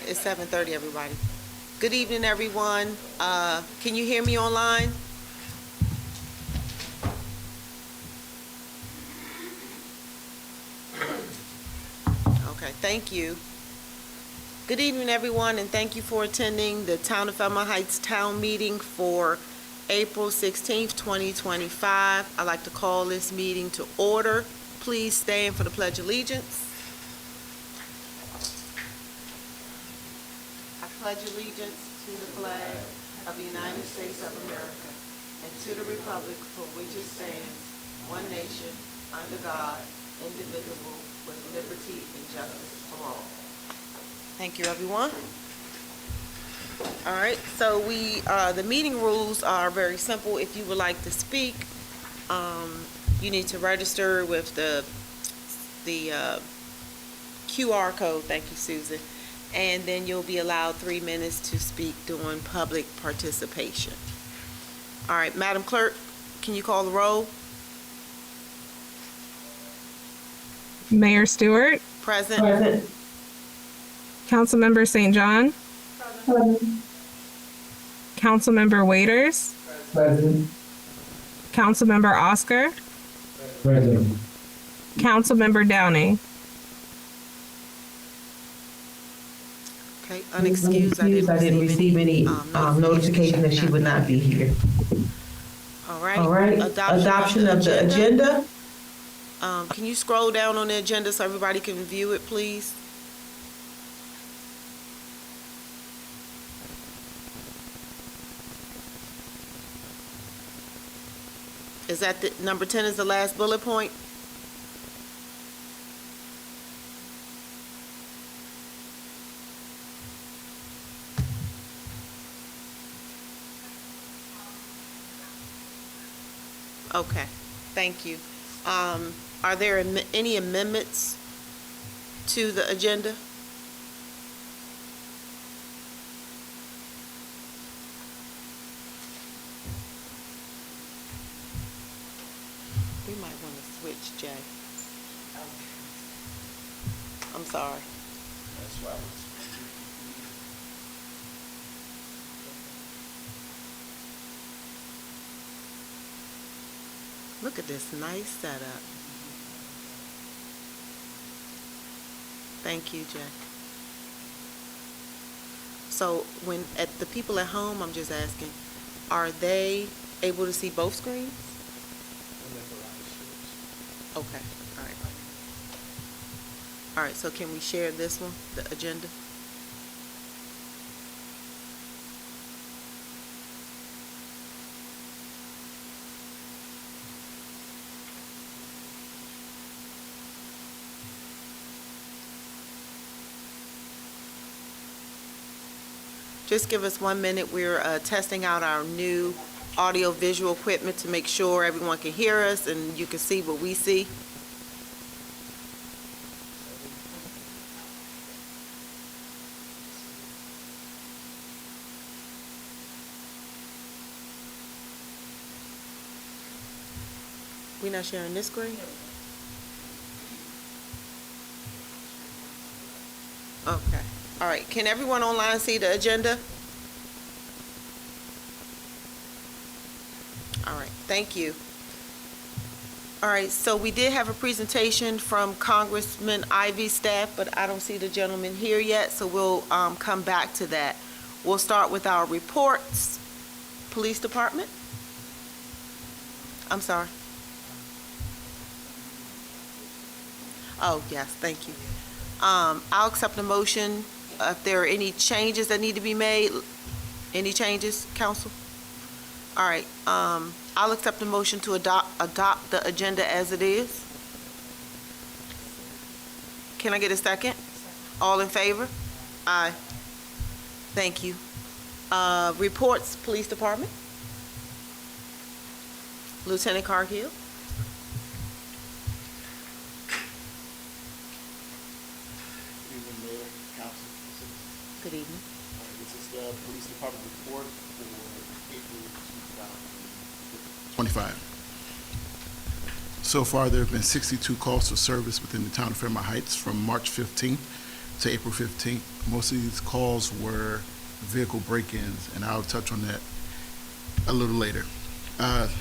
It's 7:30, everybody. Good evening, everyone. Can you hear me online? Okay, thank you. Good evening, everyone, and thank you for attending the Town of Fairmount Heights Town Meeting for April 16th, 2025. I'd like to call this meeting to order. Please stand for the Pledge of Allegiance. I pledge allegiance to the flag of the United States of America and to the republic for which it stands, one nation, under God, indivisible, with liberty and justice for all. Thank you, everyone. All right, so the meeting rules are very simple. If you would like to speak, you need to register with the QR code. Thank you, Susan. And then you'll be allowed 3 minutes to speak during public participation. All right, Madam Clerk, can you call the roll? Mayor Stewart. Present. Present. Councilmember St. John. Present. Councilmember Waiters. Present. Councilmember Oscar. Present. Councilmember Downey. Okay, unexcused. I didn't receive any notification that she would not be here. All right. All right. Adoption of the agenda. Can you scroll down on the agenda so everybody can view it, please? Is that the number 10 is the last bullet point? Okay, thank you. Are there any amendments to the agenda? We might want to switch, Jay. I'm sorry. That's why I was. Look at this nice setup. Thank you, Jay. So at the people at home, I'm just asking, are they able to see both screens? Okay, all right. All right, so can we share this one, the agenda? Just give us 1 minute. We're testing out our new audio-visual equipment to make sure everyone can hear us and you can see what we see. We're not sharing this screen? Okay. All right, can everyone online see the agenda? All right, thank you. All right, so we did have a presentation from Congressman Ivy's staff, but I don't see the gentleman here yet, so we'll come back to that. We'll start with our reports. Police Department? I'm sorry. Oh, yes, thank you. I'll accept the motion. If there are any changes that need to be made, any changes, council? All right, I'll accept the motion to adopt the agenda as it is. Can I get a second? All in favor? Aye. Thank you. Reports, Police Department. Lieutenant Cargill. Good evening. This is the Police Department report for April 2025. So far, there have been 62 calls for service within the town of Fairmount Heights from March 15th to April 15th. Most of these calls were vehicle break-ins, and I'll touch on that a little later.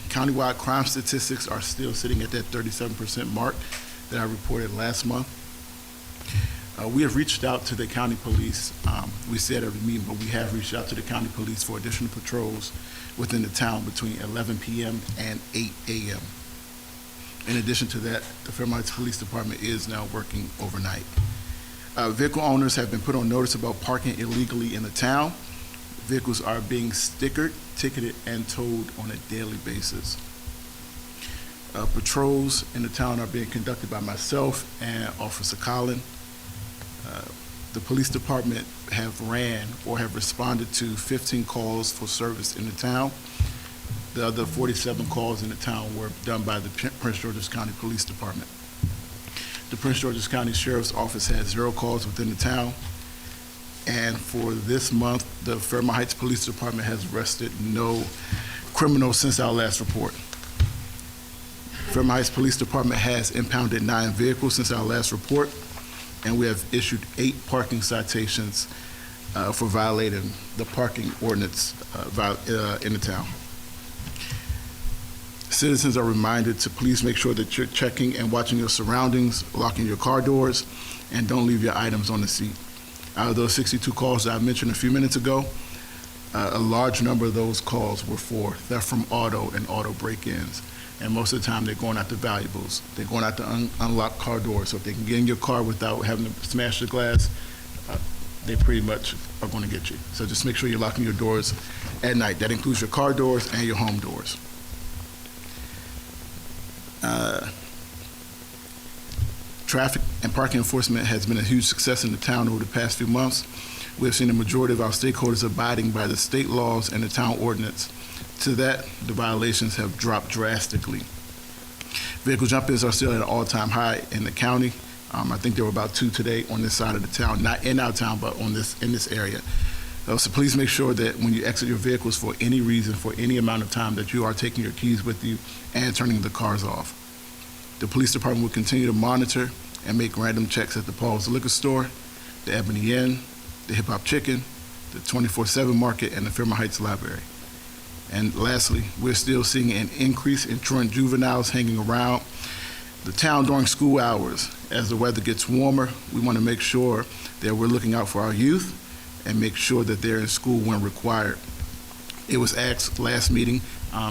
Countywide crime statistics are still sitting at that 37% mark that I reported last month. We have reached out to the county police. We said every meeting, but we have reached out to the county police for additional patrols within the town between 11 p.m. and 8 a.m. In addition to that, the Fairmount Police Department is now working overnight. Vehicle owners have been put on notice about parking illegally in the town. Vehicles are being stickered, ticketed, and towed on a daily basis. Patrols in the town are being conducted by myself and Officer Collin. The police department have ran or have responded to 15 calls for service in the town. The other 47 calls in the town were done by the Prince George's County Police Department. The Prince George's County Sheriff's Office had 0 calls within the town. And for this month, the Fairmount Heights Police Department has arrested no criminals since our last report. Fairmount Heights Police Department has impounded 9 vehicles since our last report, and we have issued 8 parking citations for violating the parking ordinance in the town. Citizens are reminded to please make sure that you're checking and watching your surroundings, locking your car doors, and don't leave your items on the seat. Out of those 62 calls that I mentioned a few minutes ago, a large number of those calls were for theft from auto and auto break-ins. And most of the time, they're going after valuables. They're going out to unlock car doors. So if they can get in your car without having to smash the glass, they pretty much are going to get you. So just make sure you're locking your doors at night. That includes your car doors and your home doors. Traffic and parking enforcement has been a huge success in the town over the past few months. We have seen the majority of our stakeholders abiding by the state laws and the town ordinance. To that, the violations have dropped drastically. Vehicle jump-ins are still at an all-time high in the county. I think there were about 2 today on this side of the town, not in our town, but in this area. So please make sure that when you exit your vehicles for any reason, for any amount of time, that you are taking your keys with you and turning the cars off. The police department will continue to monitor and make random checks at the Paul's Liquor Store, the Ebony Inn, the Hip Hop Chicken, the 24/7 Market, and the Fairmount Heights Library. And lastly, we're still seeing an increase in truant juveniles hanging around the town during school hours. As the weather gets warmer, we want to make sure that we're looking out for our youth and make sure that they're in school when required. It was asked last meeting,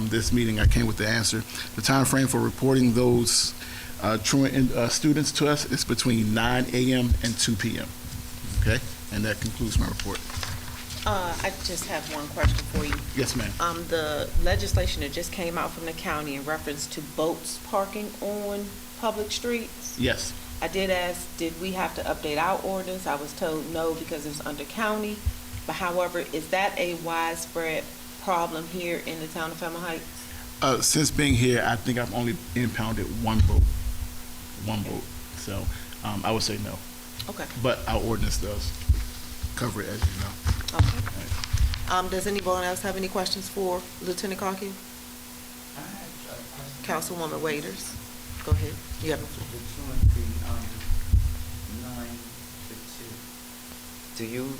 this meeting I came with the answer. The time frame for reporting those truant students to us is between 9 a.m. and 2 p.m. Okay, and that concludes my report. I just have one question for you. Yes, ma'am. The legislation that just came out from the county in reference to boats parking on public streets. Yes. I did ask, did we have to update our ordinance? I was told no, because it's under county. But however, is that a widespread problem here in the town of Fairmount Heights? Since being here, I think I've only impounded one boat. So I would say no. Okay. But our ordinance does cover it, as you know. Okay. Does anyone else have any questions for Lieutenant Cargill? Councilwoman Waiters, go ahead. You have the floor. Do you,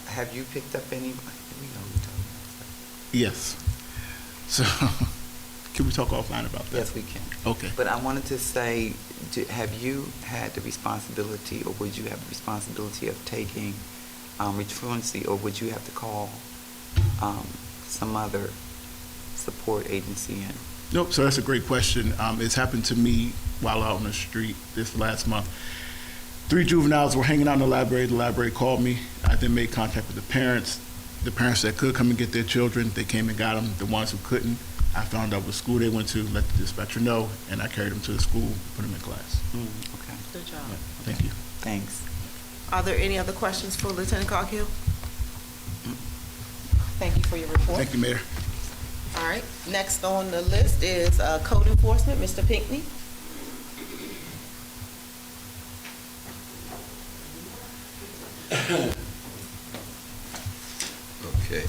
have you picked up any, we know we're talking about. Yes. So, can we talk offline about that? Yes, we can. Okay. But I wanted to say, have you had the responsibility, or would you have the responsibility of taking truancy, or would you have to call some other support agency in? Nope, so that's a great question. It's happened to me while out on the street this last month. 3 juveniles were hanging out in the library. The library called me. I then made contact with the parents. The parents that could come and get their children, they came and got them. The ones who couldn't, I found out what school they went to, let the dispatcher know, and I carried them to the school, put them in class. Okay. Good job. Yeah, thank you. Thanks. Are there any other questions for Lieutenant Cargill? Thank you for your report. Thank you, Mayor. All right, next on the list is Code Enforcement, Mr. Pinckney. Okay.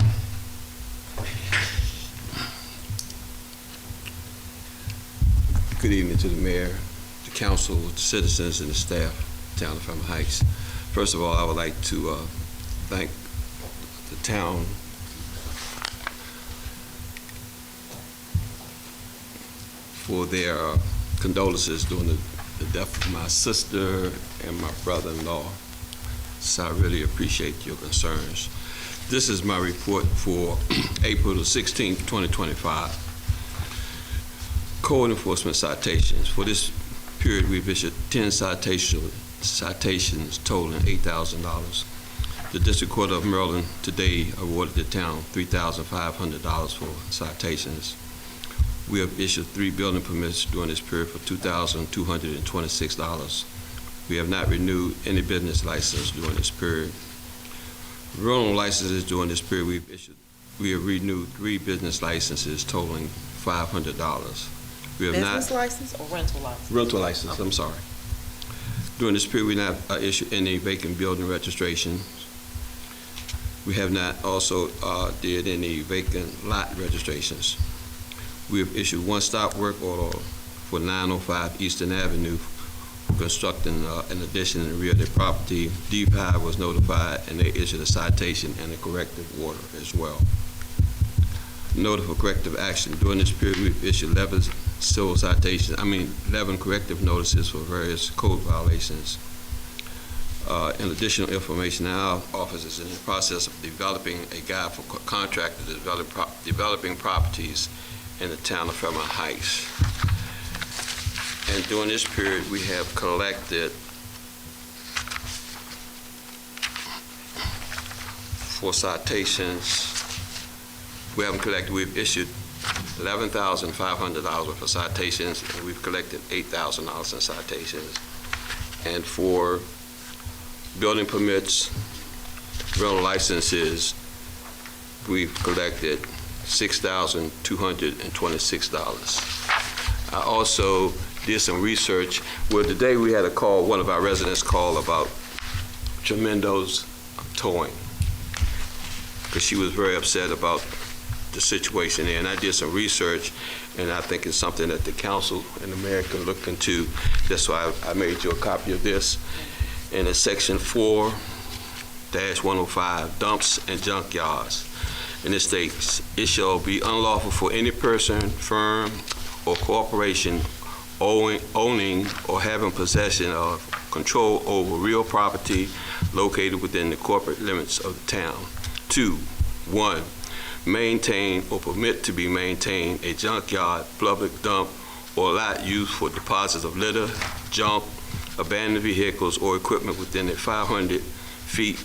Good evening to the mayor, the council, the citizens, and the staff of the town of Fairmount Heights. First of all, I would like to thank the town for their condolences during the death of my sister and my brother-in-law. So I really appreciate your concerns. This is my report for April the 16th, 2025. Code enforcement citations. For this period, we've issued 10 citations totaling $8,000. The District Court of Maryland today awarded the town $3,500 for citations. We have issued 3 building permits during this period for $2,226. We have not renewed any business license during this period. Rental licenses during this period we have renewed 3 business licenses totaling $500. We have Business license or rental license? rental license, I'm sorry. During this period, we have not issued any vacant building registrations. We have not also did any vacant lot registrations. We have issued 1 stop work order for 905 Eastern Avenue for constructing an addition in the rear of their property. D5 was notified and they issued a citation and a corrective order as well. Notice for corrective action. During this period, we've issued 11 civil citations, 11 corrective notices for various code violations. And additional information, our office is in the process of developing a guide for contractors developing properties in the town of Fairmount Heights. And during this period, we have collected for citations. We haven't collected, we've issued $11,500 worth of citations, and we've collected $8,000 in citations. And for building permits, rental licenses, we've collected $6,226. I also did some research. Well, today we had a call, one of our residents called about Tremendo's towing, because she was very upset about the situation there. And I did some research, and I think it's something that the council and the mayor can look into. That's why I made you a copy of this. And it's section 4-105, dumps and junkyards. And it states, it shall be unlawful for any person, firm, or corporation owning or having possession of control over real property located within the corporate limits of the town. 2, 1, maintain or permit to be maintained a junkyard, public dump, or lot used for deposits of litter, junk, abandoned vehicles, or equipment within the 500 feet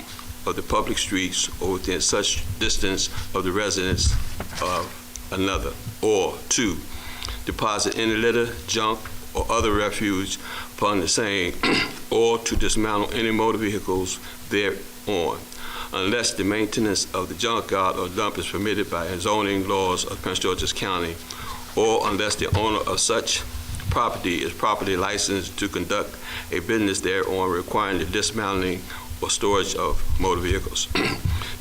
of the public streets or within such distance of the residence of another. Or 2, deposit any litter, junk, or other refuge upon the same, or to dismantle any motor vehicles thereon, unless the maintenance of the junkyard or dump is permitted by zoning laws of Prince George's County, or unless the owner of such property is properly licensed to conduct a business thereon requiring the dismantling or storage of motor vehicles.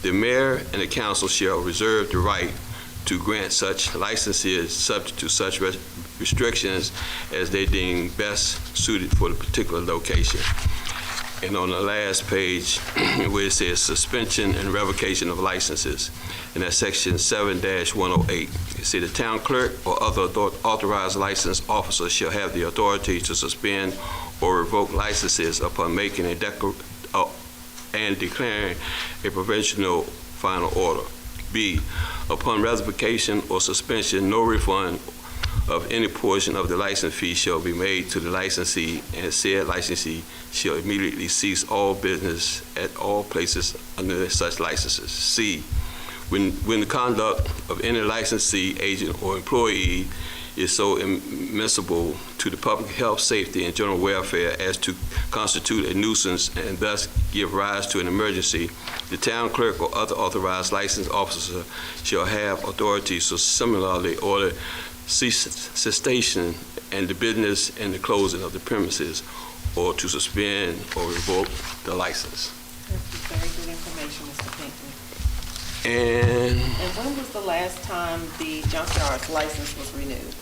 The mayor and the council shall reserve the right to grant such licenses subject to such restrictions as they deem best suited for the particular location. And on the last page, where it says suspension and revocation of licenses, and that's section 7-108. You see, the town clerk or other authorized licensed officer shall have the authority to suspend or revoke licenses upon making a and declaring a provisional final order. B, upon revocation or suspension, no refund of any portion of the license fee shall be made to the licensee, and said licensee shall immediately cease all business at all places under such licenses. C, when the conduct of any licensee, agent, or employee is so immiscible to the public health, safety, and general welfare as to constitute a nuisance and thus give rise to an emergency, the town clerk or other authorized licensed officer shall have authority to similarly order cessation and the business and the closing of the premises, or to suspend or revoke the license. That's very good information, Mr. Pinckney. And when was the last time the junkyard's license was renewed?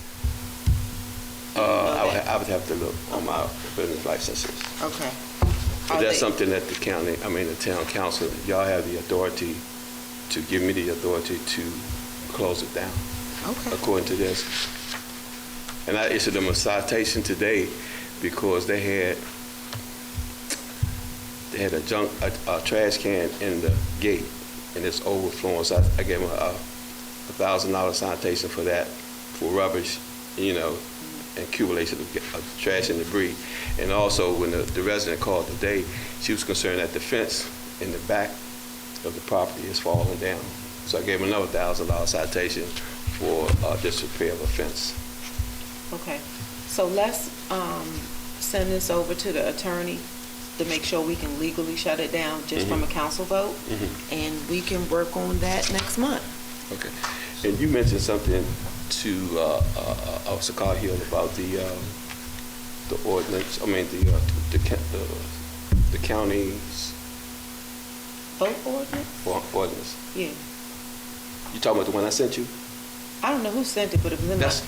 I would have to look on my business licenses. Okay. But that's something that the town council, y'all have the authority to give me the authority to close it down, Okay. according to this. And I issued them a citation today because they had a trash can in the gate and it's overflowing. So I gave them a $1,000 citation for that, for rubbish, and accumulation of trash and debris. And also, when the resident called today, she was concerned that the fence in the back of the property is falling down. So I gave them another $1,000 citation for disrepair of a fence. Okay, so let's send this over to the attorney to make sure we can legally shut it down just from a council vote, and we can work on that next month. Okay. And you mentioned something to Officer Carhill about the ordinance, the county's Vote ordinance? ordinance. Yeah. You talking about the one I sent you? I don't know who sent it, but it was in This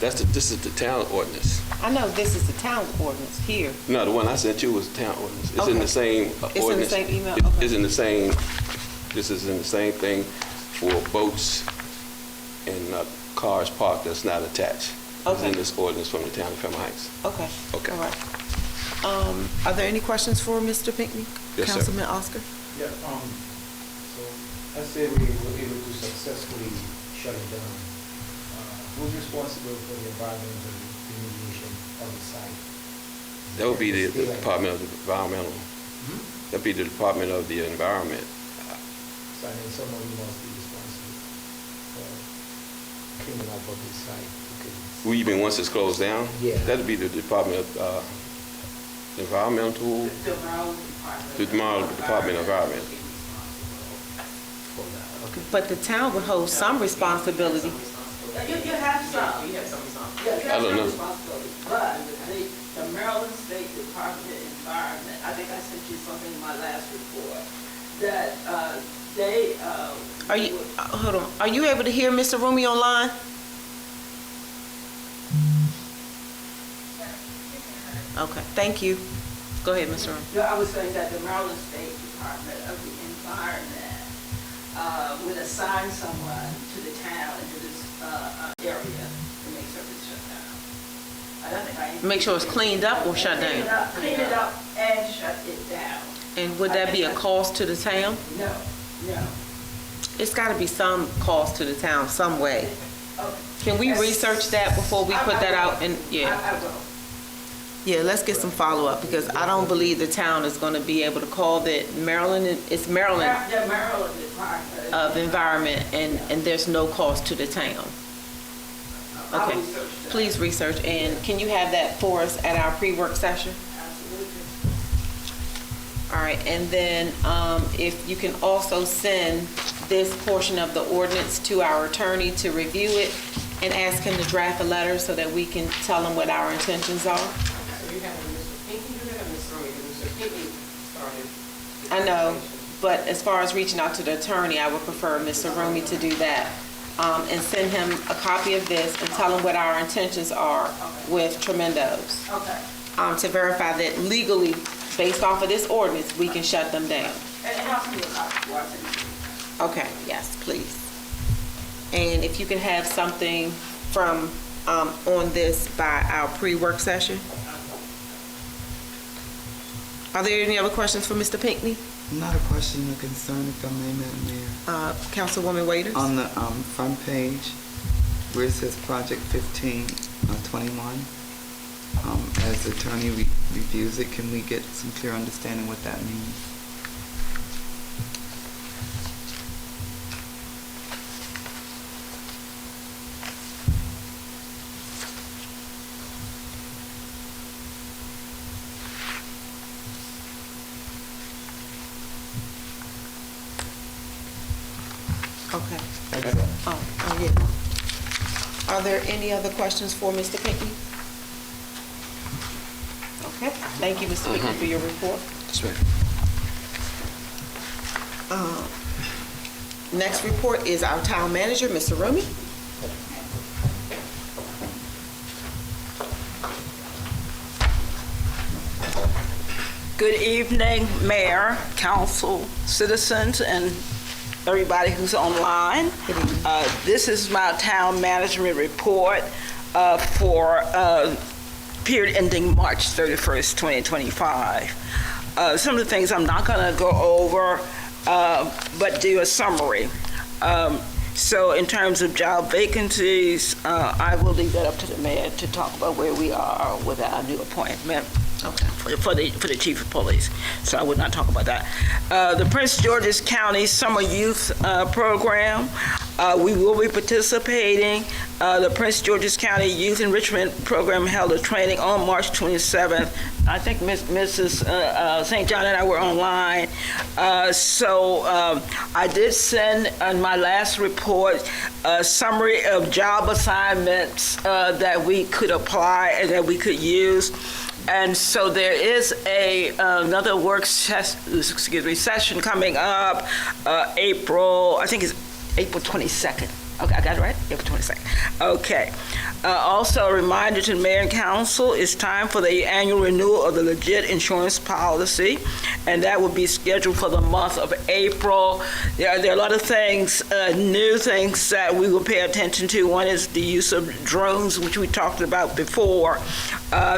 is the town ordinance. I know this is the town ordinance here. No, the one I sent you was the town ordinance. It's in Okay. the same It's in the ordinance. same email? It- Okay. It's in the same, this is in the same thing for boats and cars parked that's not attached. It's Okay. in this ordinance from the town of Fairmount Heights. Okay. Okay. All right. Are there any questions for Mr. Pinckney? Yes, sir. Councilman Oscar? Yeah, so let's say we were able to successfully shut it down. Who's responsible for the environmental remediation of the site? That would be the Department of the Environmental. That'd be the Department of the Environment. So I mean, someone must be responsible for cleaning up of the site. Because Well, even once it's closed down? Yeah. That'd be the Department of Environmental, the Maryland Department of Environment. for that, okay. But the town would hold some responsibility. You have some. You have some responsibility. I don't know. But the Maryland State Department of Environment, I think I sent you something in my last report, that they. Are you, hold on, are you able to hear Mr. Rumi online? Okay, thank you. Go ahead, Mr. Rumi. I was saying that the Maryland State Department of the Environment would assign someone to the town, to this area, to make sure it's shut down. I don't think I. Make sure it's cleaned up or shut Clean it down? up, clean it up and shut it down. And would that be a cost to the town? No. It's gotta be some cost to the town, some way. Okay. Can we research that before we put that out? And yeah. I will. Yeah, let's get some follow-up, because I don't believe the town is gonna be able to call the Maryland, it's Maryland The Maryland Department. of Environment, and there's no cost to the town. I'll Okay, research that. please research, and can you have that for us at our pre-work session? Absolutely. All right, and then if you can also send this portion of the ordinance to our attorney to review it and ask him to draft a letter so that we can tell him what our intentions are. So you have Mr. Pinckney do that or Ms. Rumi? Mr. Pinckney started. the I know, conversation. but as far as reaching out to the attorney, I would prefer Mr. Rumi to do that. And send him a copy of this and tell him what our intentions are with Tremendo's. Okay. To verify that legally, based off of this ordinance, we can shut them down. And help me a lot before I send it. Okay, yes, please. And if you can have something from, on this by our pre-work session. Are there any other questions for Mr. Pinckney? Not a question or concern, if I may, Madam Mayor. Councilwoman Waiters? On the front page, where it says Project 1521, as the attorney reviews it, can we get some clear understanding what that means? Okay. That's it. Oh, yeah. Are there any other questions for Mr. Pinckney? Okay, thank you, Mr. Pinckney, for your report. That's right. Next report is our town manager, Mr. Rumi. Good evening, Mayor, Council, citizens, and everybody who's online. This is my town management report for period ending March 31st, 2025. Some of the things I'm not going to go over, but do a summary. So in terms of job vacancies, I will leave that up to the mayor to talk about where we are with our new appointment. Okay. For the chief of police, so I would not talk about that. The Prince George's County Summer Youth Program, we will be participating. The Prince George's County Youth Enrichment Program held a training on March 27th. I think Mrs. St. John and I were online. So I did send in my last report a summary of job assignments that we could apply and that we could use. And so there is another session coming up, April 22nd. Okay, I got it right? April 22nd. Okay. Also, a reminder to the mayor and council, it's time for the annual renewal of the legit insurance policy, and that will be scheduled for the month of April. There are a lot of things, new things that we will pay attention to. One is the use of drones, which we talked about before.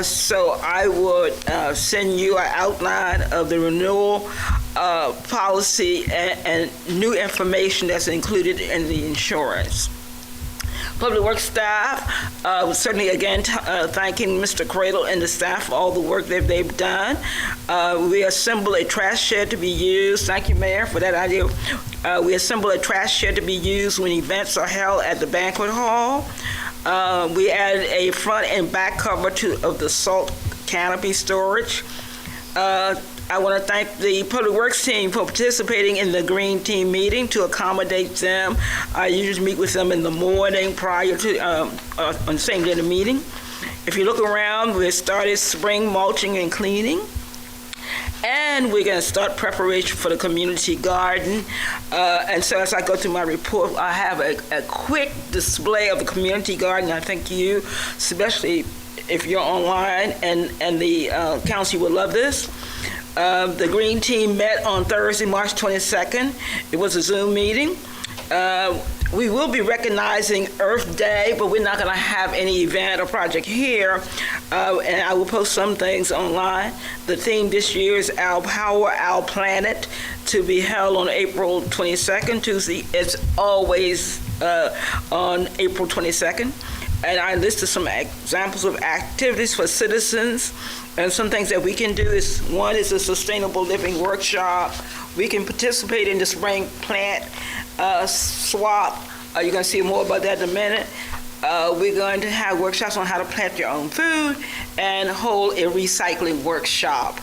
So I would send you an outline of the renewal policy and new information that's included in the insurance. Public Works staff, certainly again thanking Mr. Cradle and the staff for all the work that they've done. We assembled a trash shed to be used. Thank you, Mayor, for that idea. We assembled a trash shed to be used when events are held at the banquet hall. We added a front and back cover of the salt canopy storage. I want to thank the Public Works team for participating in the Green Team meeting to accommodate them. I usually meet with them in the morning prior to, on the same day of the meeting. If you look around, we started spring mulching and cleaning. And we're going to start preparation for the community garden. And so as I go through my report, I have a quick display of the community garden. I think you, especially if you're online and the council, will love this. The Green Team met on Thursday, March 22nd. It was a Zoom meeting. We will be recognizing Earth Day, but we're not going to have any event or project here. And I will post some things online. The theme this year is Our Power, Our Planet, to be held on April 22nd, Tuesday. It's always on April 22nd. And I listed some examples of activities for citizens. And some things that we can do is, one is a sustainable living workshop. We can participate in the spring plant swap. You're going to see more about that in a minute. We're going to have workshops on how to plant your own food and hold a recycling workshop.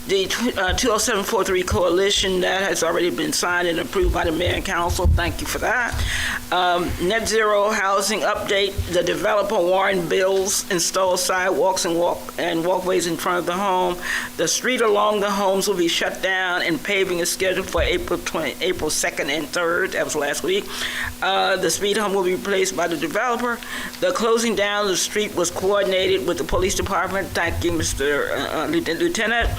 The 20743 coalition, that has already been signed and approved by the mayor and council. Thank you for that. Net zero housing update. The developer Warren Bills install sidewalks and walkways in front of the home. The street along the homes will be shut down and paving is scheduled for April 2nd and 3rd. That was last week. The speed hump will be replaced by the developer. The closing down of the street was coordinated with the police department. Thank you, Mr. Lieutenant.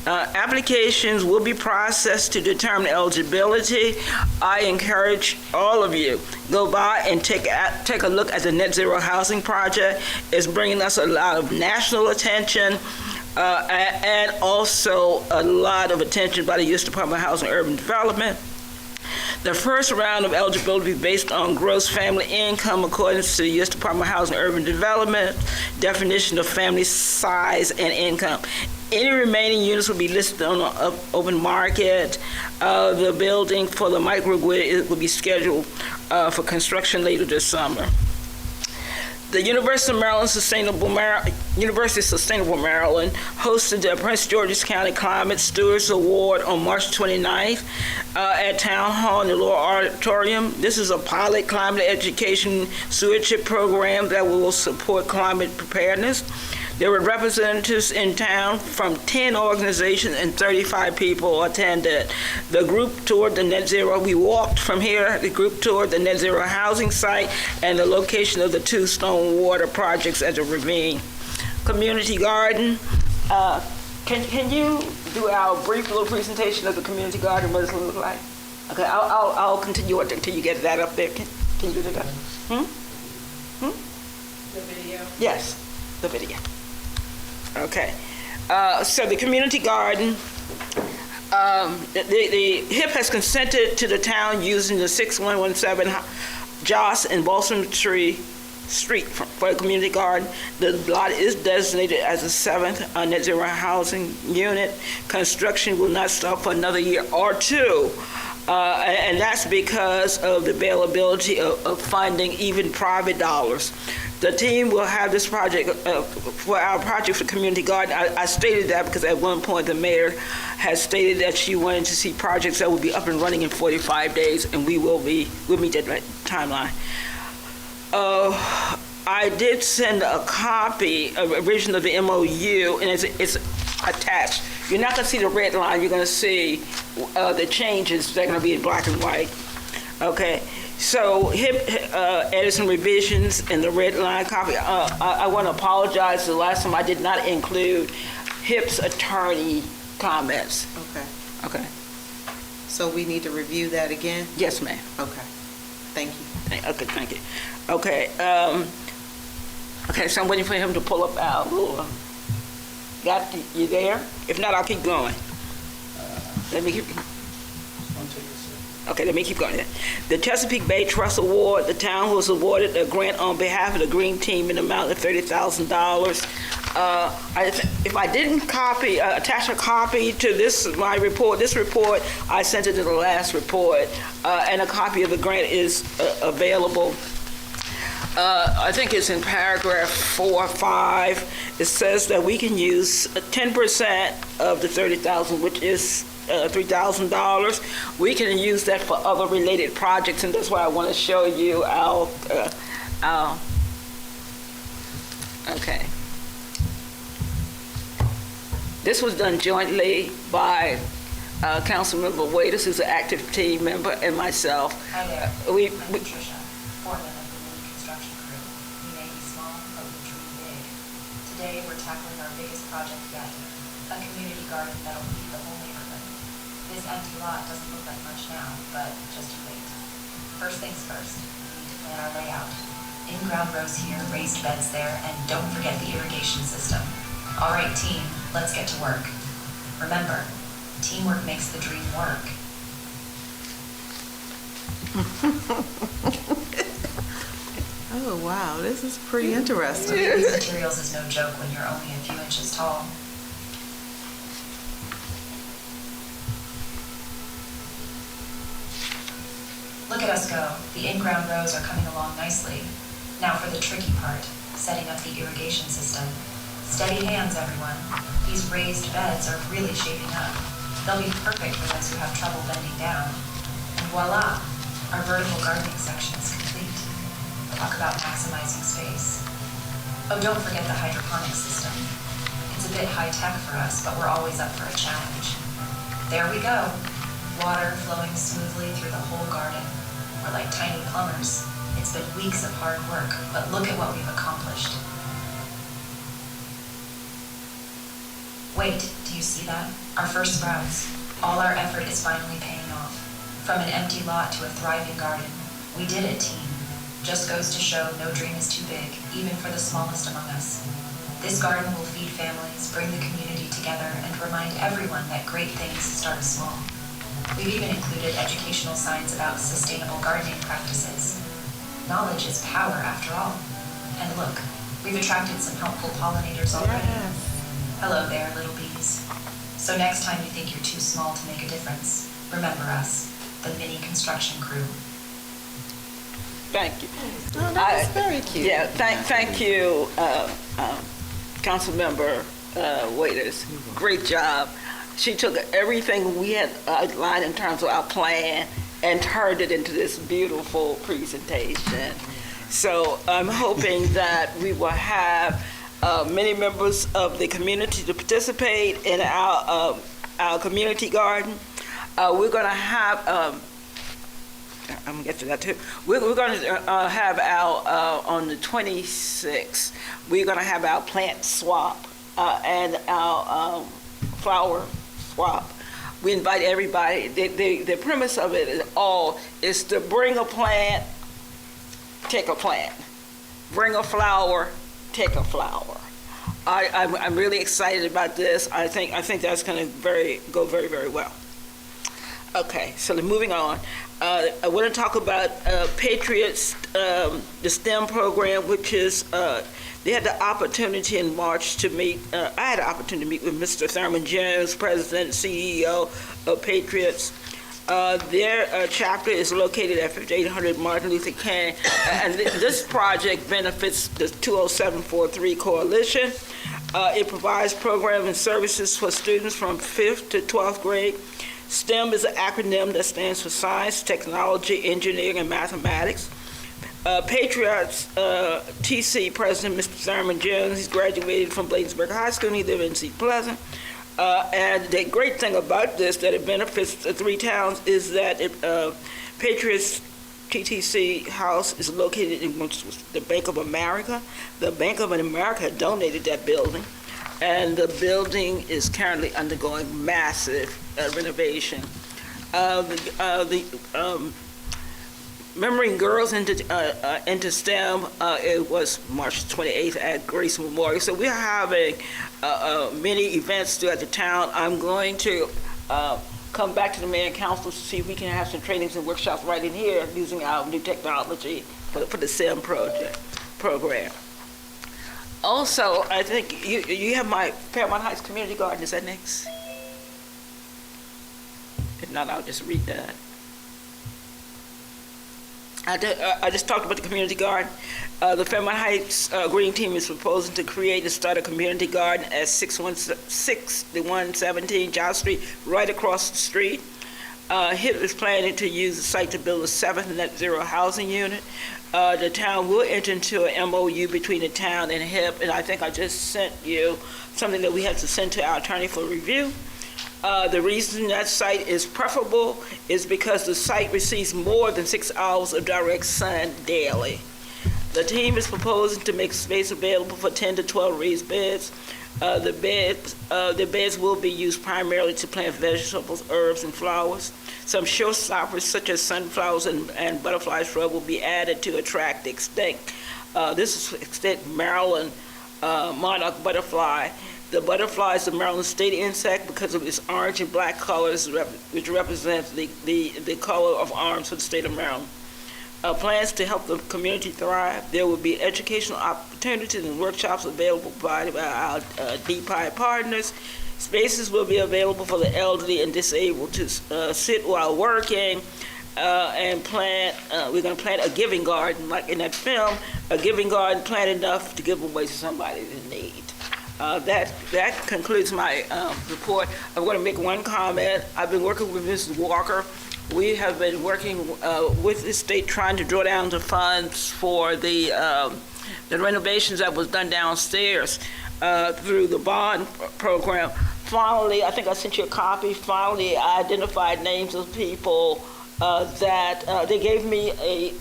Applications will be processed to determine eligibility. I encourage all of you, go by and take a look at the Net Zero Housing Project. It's bringing us a lot of national attention and also a lot of attention by the U.S. Department of Housing and Urban Development. The first round of eligibility based on gross family income according to the U.S. Department of Housing and Urban Development definition of family size and income. Any remaining units will be listed on the open market. The building for the microgrid will be scheduled for construction later this summer. The University of Sustainable Maryland hosted the Prince George's County Climate Stewards Award on March 29th at Town Hall in the Lower Auditorium. This is a pilot climate education stewardship program that will support climate preparedness. There were representatives in town from 10 organizations and 35 people attended. The group toured the Net Zero. We walked from here. The group toured the Net Zero housing site and the location of the 2 storm water projects at the ravine. Community garden. Can you do our brief little presentation of the community garden, what it's gonna look like? Okay, I'll continue it until you get that up there. Can you do that? The video. Yes, the video. Okay. So the community garden, the HIP has consented to the town using the 6117 Joss and Balsam Tree Street for a community garden. The lot is designated as a 7th net zero housing unit. Construction will not start for another year or two. And that's because of the availability of funding, even private dollars. The team will have this project, for our project for community garden. I stated that because at one point the mayor has stated that she wanted to see projects that would be up and running in 45 days, and we'll meet that timeline. I did send a copy, a version of the MOU, and it's attached. You're not going to see the red line. You're going to see the changes. They're going to be in black and white. Okay. So HIP added some revisions in the red line copy. I want to apologize. The last time I did not include HIP's attorney comments. Okay. Okay. So we need to review that again? Yes, ma'am. Okay. Thank you. Okay, thank you. Okay. Okay, so I'm waiting for him to pull up our ruler. Got you there? If not, I'll keep going. Let me keep. Okay, let me keep going. The Chesapeake Bay Trust Award, the town was awarded a grant on behalf of the Green Team in the amount of $30,000. If I didn't attach a copy to my report, this report, I sent it to the last report, and a copy of the grant is available. I think it's in paragraph 4 or 5. It says that we can use 10% of the $30,000, which is $3,000. We can use that for other related projects, and that's why I want to show you our okay. This was done jointly by Councilmember Waiters, who's an active team member, and myself. Hi there. We I'm Patricia, foreman of the mini construction crew. We may be small, but we dream big. Today, we're tackling our biggest project yet, a community garden that'll feed the whole neighborhood. This empty lot doesn't look like much now, but just you wait. First things first, we need to plan our layout. In-ground rows here, raised beds there, and don't forget the irrigation system. All right, team, let's get to work. Remember, teamwork makes the dream work. Oh, wow, this is pretty interesting. These materials is no joke when you're only a few inches tall. Look at us go. The in-ground rows are coming along nicely. Now for the tricky part, setting up the irrigation system. Steady hands, everyone. These raised beds are really shaping up. They'll be perfect for those who have trouble bending down. And voila, our vertical gardening section is complete. Talk about maximizing space. Oh, don't forget the hydroponic system. It's a bit high-tech for us, but we're always up for a challenge. There we go. Water flowing smoothly through the whole garden. We're like tiny plumbers. It's been weeks of hard work, but look at what we've accomplished. Wait, do you see that? Our first sprouts. All our effort is finally paying off. From an empty lot to a thriving garden. We did it, team. Just goes to show no dream is too big, even for the smallest among us. This garden will feed families, bring the community together, and remind everyone that great things start small. We've even included educational signs about sustainable gardening practices. Knowledge is power, after all. And look, we've attracted some helpful pollinators already. Yes. Hello there, little bees. So next time you think you're too small to make a difference, remember us, the mini construction crew. Thank you. Oh, that was very cute. Yeah, thank you, Councilmember Waiters. Great job. She took everything we had outlined in terms of our plan and turned it into this beautiful presentation. So I'm hoping that we will have many members of the community to participate in our community garden. We're going to have, I'm going to get to that too. We're going to have our, on the 26th, we're going to have our plant swap and our flower swap. We invite everybody. The premise of it is to bring a plant, take a plant. Bring a flower, take a flower. I'm really excited about this. I think that's going to go very, very well. Okay, so moving on. I want to talk about Patriots, the STEM program, which is, they had the opportunity in March to meet, I had the opportunity to meet with Mr. Thurman Jones, President and CEO of Patriots. Their chapter is located at 5800 Martin Luther King, and this project benefits the 20743 Coalition. It provides programs and services for students from 5th to 12th grade. STEM is an acronym that stands for Science, Technology, Engineering, and Mathematics. Patriots TC President Mr. Thurman Jones, he's graduated from Bladensburg High School, and he lives in Seat Pleasant. And the great thing about this, that it benefits the three towns, is that Patriots TTC House is located in the Bank of America. The Bank of America donated that building, and the building is currently undergoing massive renovation. Remembering girls into STEM, it was March 28th at Grace Memorial. So we're having many events throughout the town. I'm going to come back to the mayor and council to see if we can have some trainings and workshops right in here using our new technology for the STEM program. Also, I think you have my Fairmount Heights Community Garden. Is that next? If not, I'll just read that. I just talked about the community garden. The Fairmount Heights Green Team is proposing to create and start a community garden at 6117 John Street, right across the street. HIP is planning to use the site to build a 7th net zero housing unit. The town will enter into an MOU between the town and HIP, and I think I just sent you something that we have to send to our attorney for review. The reason that site is preferable is because the site receives more than 6 hours of direct sun daily. The team is proposing to make space available for 10 to 12 raised beds. The beds will be used primarily to plant vegetables, herbs, and flowers. Some showstoppers such as sunflowers and butterfly shrub will be added to attract the extinct. This is extinct Maryland monarch butterfly. The butterfly is a Maryland state insect because of its orange and black colors, which represents the color of arms for the state of Maryland. Plans to help the community thrive. There will be educational opportunities and workshops available provided by our DPI partners. Spaces will be available for the elderly and disabled to sit while working and plant. We're going to plant a giving garden, like in that film, a giving garden, plant enough to give away to somebody in need. That concludes my report. I'm going to make one comment. I've been working with Mrs. Walker. We have been working with the state trying to draw down the funds for the renovations that was done downstairs through the bond program. Finally, I think I sent you a copy. Finally, I identified names of people that they gave me a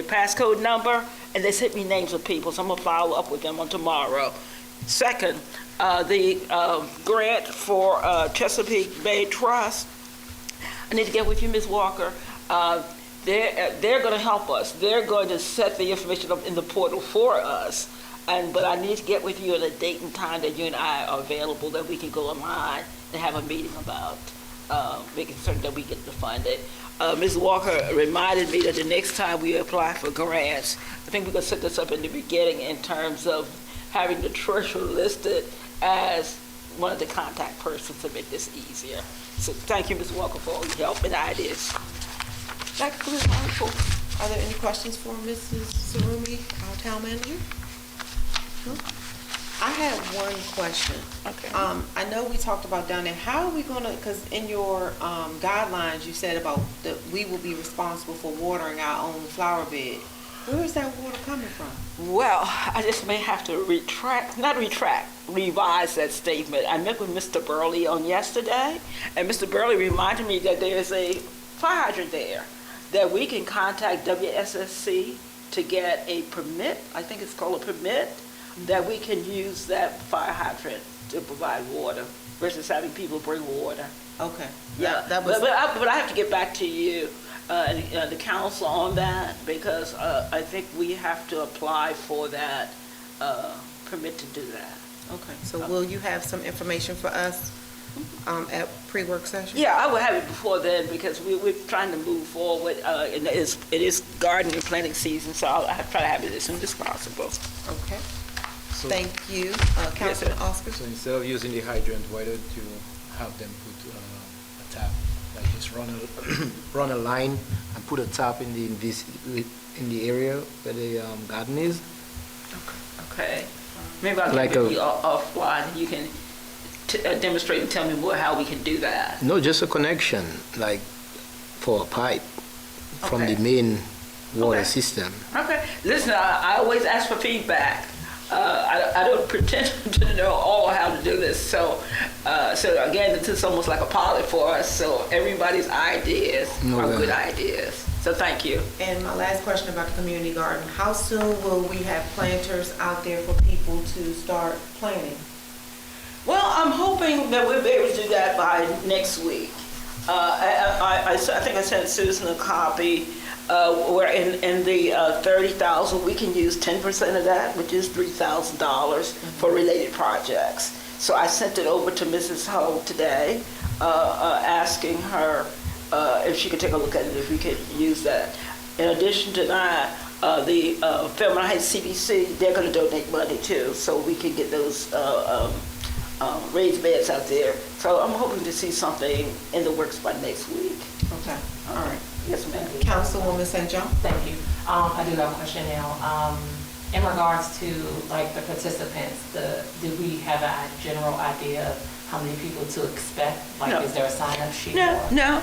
passcode number, and they sent me names of people, so I'm going to follow up with them on tomorrow. Second, the grant for Chesapeake Bay Trust, I need to get with you, Ms. Walker. They're going to help us. They're going to set the information up in the portal for us, but I need to get with you at a date and time that you and I are available, that we can go online and have a meeting about making certain that we get the funding. Ms. Walker reminded me that the next time we apply for grants, I think we're going to set this up in the beginning in terms of having the treasurer listed as one of the contact persons to make this easier. So thank you, Ms. Walker, for all your help and ideas. That concludes my report. Are there any questions for Mrs. Sarumi, our town manager? No? I have one question. Okay. I know we talked about down there. How are we gonna, because in your guidelines, you said about that we will be responsible for watering our own flower bed. Where is that water coming from? Well, I just may have to revise that statement. I met with Mr. Burley on yesterday, and Mr. Burley reminded me that there's a fire hydrant there, that we can contact WSSC to get a permit. I think it's called a permit that we can use that fire hydrant to provide water versus having people bring water. Okay. Yeah, That was. but I have to get back to you, the council on that, because I think we have to apply for that permit to do that. Okay, so will you have some information for us at pre-work session? Yeah, I will have it before then, because we're trying to move forward, and it is gardening and planting season, so I'll try to have it as soon as possible. Okay, So, thank you. Councilman Oscar? so instead of using the hydrant, why don't you have them put a tap, like just run a line and put a tap in the area where the garden is? Okay. Maybe I'll Like give you offline, you can demonstrate and tell me more how we can do that. No, just a connection, like for a pipe from Okay. the main water Okay. system. Okay, listen, I always ask for feedback. I don't pretend to know all how to do this, so again, this is almost like a pilot for us, so everybody's ideas are good ideas. So thank you. And my last question about the community garden, how soon will we have planters out there for people to start planting? Well, I'm hoping that we'll be able to do that by next week. I think I sent Susan a copy where in the 30,000, we can use 10% of that, which is $3,000 for related projects. So I sent it over to Mrs. Ho today, asking her if she could take a look at it, if we could use that. In addition to that, the Fairmount Heights CBC, they're going to donate money too, so we can get those raised beds out there. So I'm hoping to see something in the works by next week. Okay, all right. Yes, ma'am. Councilwoman St. John? Thank you. I do have a question now. In regards to like the participants, do we have a general idea of how many people to expect? Like, No. is there a sign-up sheet? No.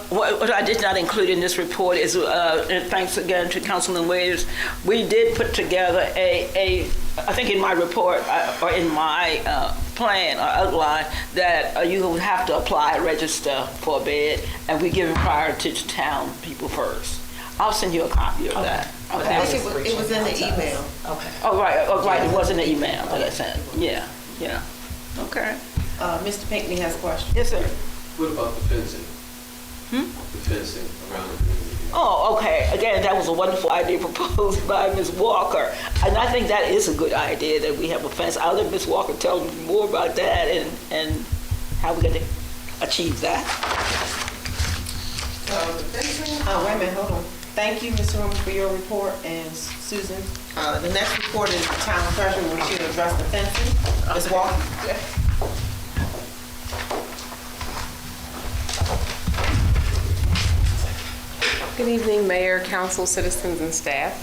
What I did not include in this report is, and thanks again to Councilman Williams, we did put together I think in my report, or in my plan or outline, that you would have to apply and register for a bed, and we give priority to town people first. I'll send you a copy of that. Okay. I think it was in the email. Okay. Oh, right, it was in the email that I sent. Yeah. Okay. Mr. Pinckney has a question. Yes, sir. What about the fencing? The fencing around the community? Oh, okay. Again, that was a wonderful idea proposed by Ms. Walker. And I think that is a good idea that we have a fence. I'll let Ms. Walker tell me more about that and how we're going to achieve that. Wait a minute, hold on. Thank you, Ms. Roman, for your report, and Susan. The next report is the town treasurer, which should address the fencing. Ms. Walker? Good evening, Mayor, Council, citizens, and staff.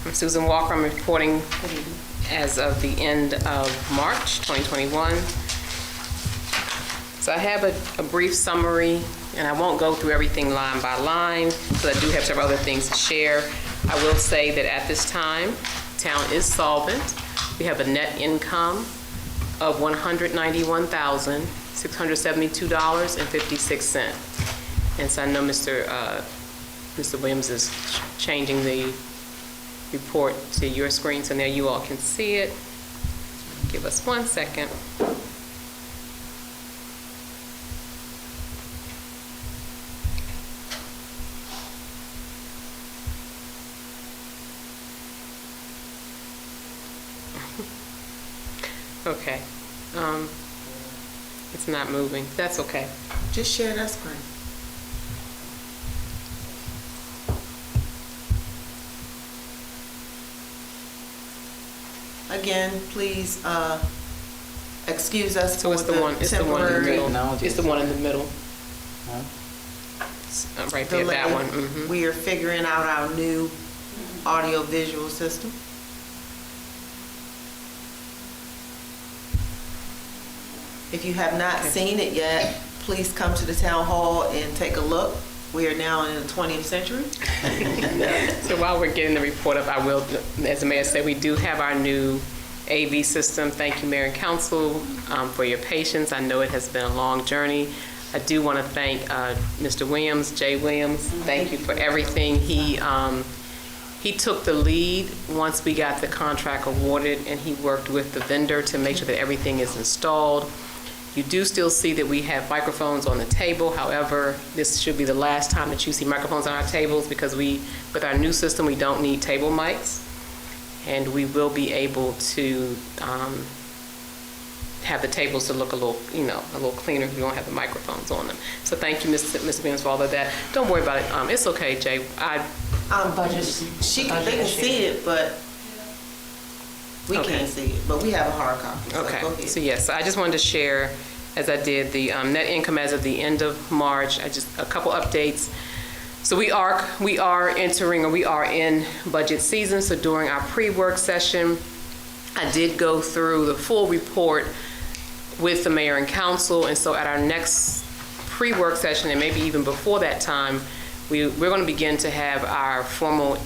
I'm Susan Walker. I'm reporting as of the end of March 2021. So I have a brief summary, and I won't go through everything line by line, because I do have several other things to share. I will say that at this time, town is solvent. We have a net income of $191,672.56. And so I know Mr. Williams is changing the report to your screen, so now you all can see it. Give us 1 second. Okay. It's not moving. That's okay. Just share that screen. Again, please excuse us So for it's the one in the temporary middle. It's the one in the middle. Right there, that one. delay. We are figuring out our new audio-visual system. If you have not seen it yet, please come to the town hall and take a look. We are now in the 20th century. So while we're getting the report up, I will, as the mayor said, we do have our new AV system. Thank you, Mayor and Council, for your patience. I know it has been a long journey. I do want to thank Mr. Williams, Jay Williams. Thank you for everything. He He took the lead once we got the contract awarded, and he worked with the vendor to make sure that everything is installed. You do still see that we have microphones on the table. However, this should be the last time that you see microphones on our tables, because with our new system, we don't need table mics. And we will be able to have the tables to look a little cleaner if we don't have the microphones on them. So thank you, Ms. Williams, for all of that. Don't worry about it. It's okay, Jay. Budget. They can see it, but we Okay. can't see it. But we have a hard copy. So Okay, go ahead. so yes, I just wanted to share, as I did, the net income as of the end of March. A couple updates. So we are in budget season. So during our pre-work session, I did go through the full report with the mayor and council. And so at our next pre-work session, and maybe even before that time, we're going to begin to have our formal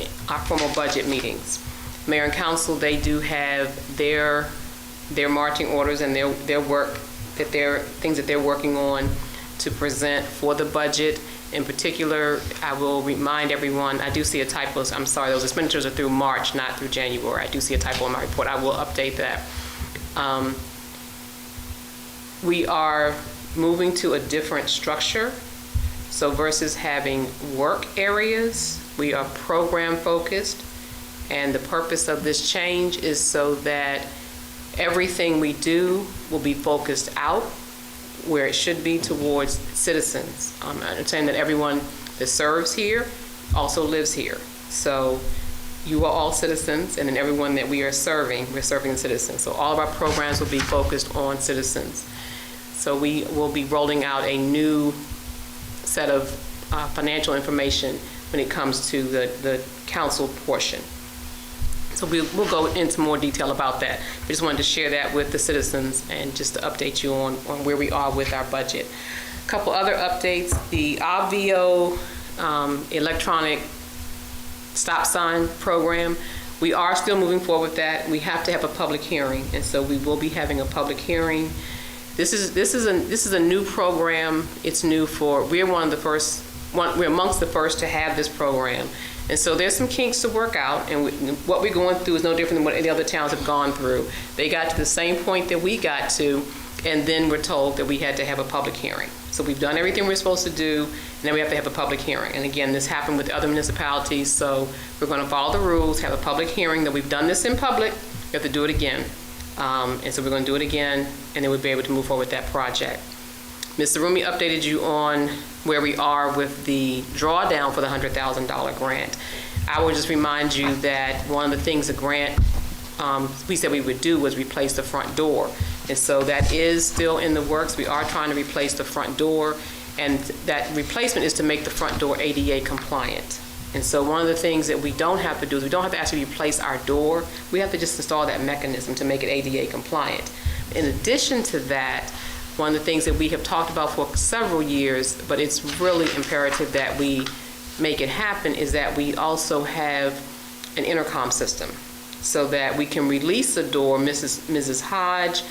budget meetings. Mayor and council, they do have their marching orders and their work, things that they're working on to present for the budget. In particular, I will remind everyone, I do see a typo. I'm sorry, those expenditures are through March, not through January. I do see a typo in my report. I will update that. We are moving to a different structure. So versus having work areas, we are program focused. And the purpose of this change is so that everything we do will be focused out where it should be towards citizens. I understand that everyone that serves here also lives here. So you are all citizens, and then everyone that we're serving the citizens. So all of our programs will be focused on citizens. So we will be rolling out a new set of financial information when it comes to the council portion. So we'll go into more detail about that. We just wanted to share that with the citizens and just to update you on where we are with our budget. A couple other updates. The Obvio electronic stop sign program, we are still moving forward with that. We have to have a public hearing, and so we will be having a public hearing. This is a new program. It's new we're amongst the first to have this program. And so there's some kinks to work out, and what we're going through is no different than what any other towns have gone through. They got to the same point that we got to, and then we're told that we had to have a public hearing. So we've done everything we're supposed to do, and then we have to have a public hearing. And again, this happened with other municipalities, so we're going to follow the rules, have a public hearing. That we've done this in public, we have to do it again. And so we're going to do it again, and then we'll be able to move forward with that project. Mr. Rumi updated you on where we are with the drawdown for the $100,000 grant. I will just remind you that one of the things the grant we said we would do was replace the front door. And so that is still in the works. We are trying to replace the front door, and that replacement is to make the front door ADA compliant. And so one of the things that we don't have to do is we don't have to actually replace our door. We have to just install that mechanism to make it ADA compliant. In addition to that, one of the things that we have talked about for several years, but it's really imperative that we make it happen, is that we also have an intercom system so that we can release the door, Mrs. Hodge,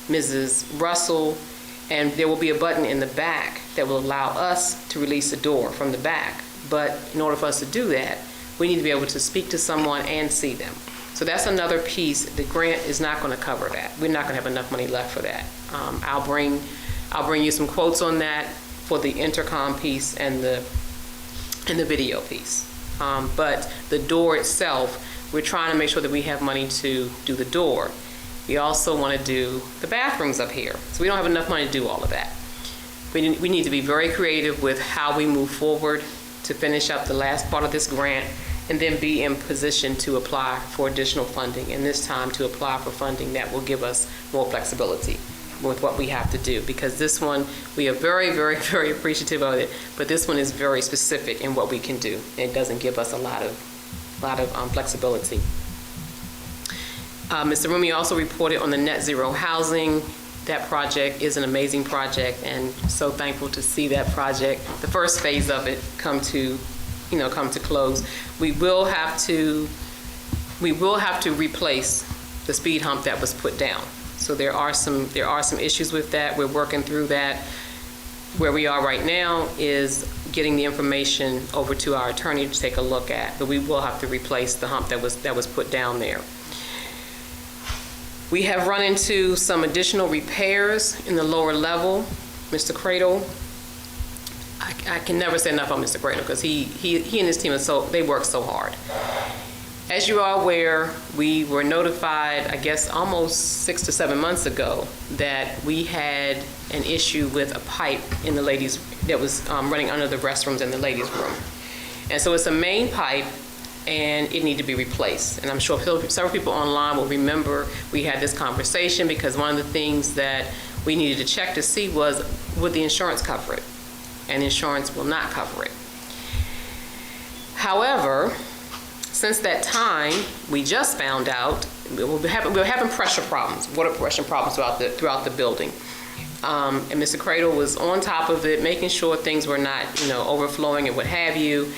Mrs. Russell, and there will be a button in the back that will allow us to release the door from the back. But in order for us to do that, we need to be able to speak to someone and see them. So that's another piece. The grant is not going to cover that. We're not going to have enough money left for that. I'll bring you some quotes on that for the intercom piece and the video piece. But the door itself, we're trying to make sure that we have money to do the door. We also want to do the bathrooms up here. So we don't have enough money to do all of that. We need to be very creative with how we move forward to finish up the last part of this grant, and then be in position to apply for additional funding, and this time to apply for funding that will give us more flexibility with what we have to do. Because this one, we are very, very, very appreciative of it, but this one is very specific in what we can do. It doesn't give us a lot of flexibility. Mr. Rumi also reported on the net zero housing. That project is an amazing project, and so thankful to see that project, the first phase of it, come to close. We will have to replace the speed hump that was put down. So there are some issues with that. We're working through that. Where we are right now is getting the information over to our attorney to take a look at, but we will have to replace the hump that was put down there. We have run into some additional repairs in the lower level. Mr. Cradle, I can never say enough on Mr. Cradle because he and his team they work so hard. As you are aware, we were notified, I guess, almost 6 to 7 months ago that we had an issue with a pipe in the ladies that was running under the restrooms in the ladies' room. And so it's a main pipe, and it needed to be replaced. And I'm sure several people online will remember we had this conversation because one of the things that we needed to check to see was, would the insurance cover it? And insurance will not cover it. However, since that time, we just found out we were having pressure problems, water pressure problems throughout the building. And Mr. Cradle was on top of it, making sure things were not, overflowing and what have you.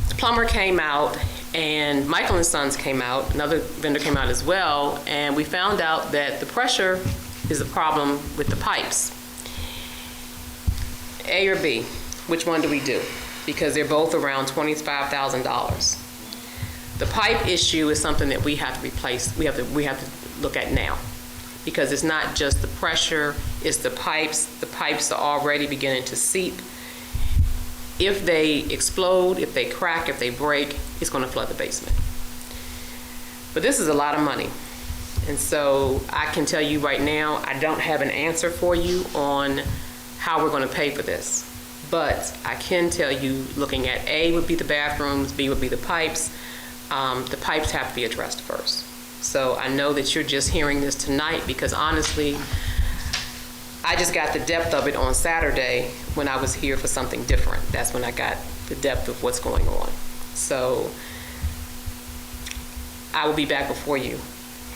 The plumber came out, and Michael & Sons came out, another vendor came out as well, and we found out that the pressure is a problem with the pipes. A or B, which one do we do? Because they're both around $25,000. The pipe issue is something that we have to replace. We have to look at now, because it's not just the pressure, it's the pipes. The pipes are already beginning to seep. If they explode, if they crack, if they break, it's going to flood the basement. But this is a lot of money. And so I can tell you right now, I don't have an answer for you on how we're going to pay for this. But I can tell you, looking at A would be the bathrooms, B would be the pipes. The pipes have to be addressed first. So I know that you're just hearing this tonight because honestly, I just got the depth of it on Saturday when I was here for something different. That's when I got the depth of what's going on. So I will be back before you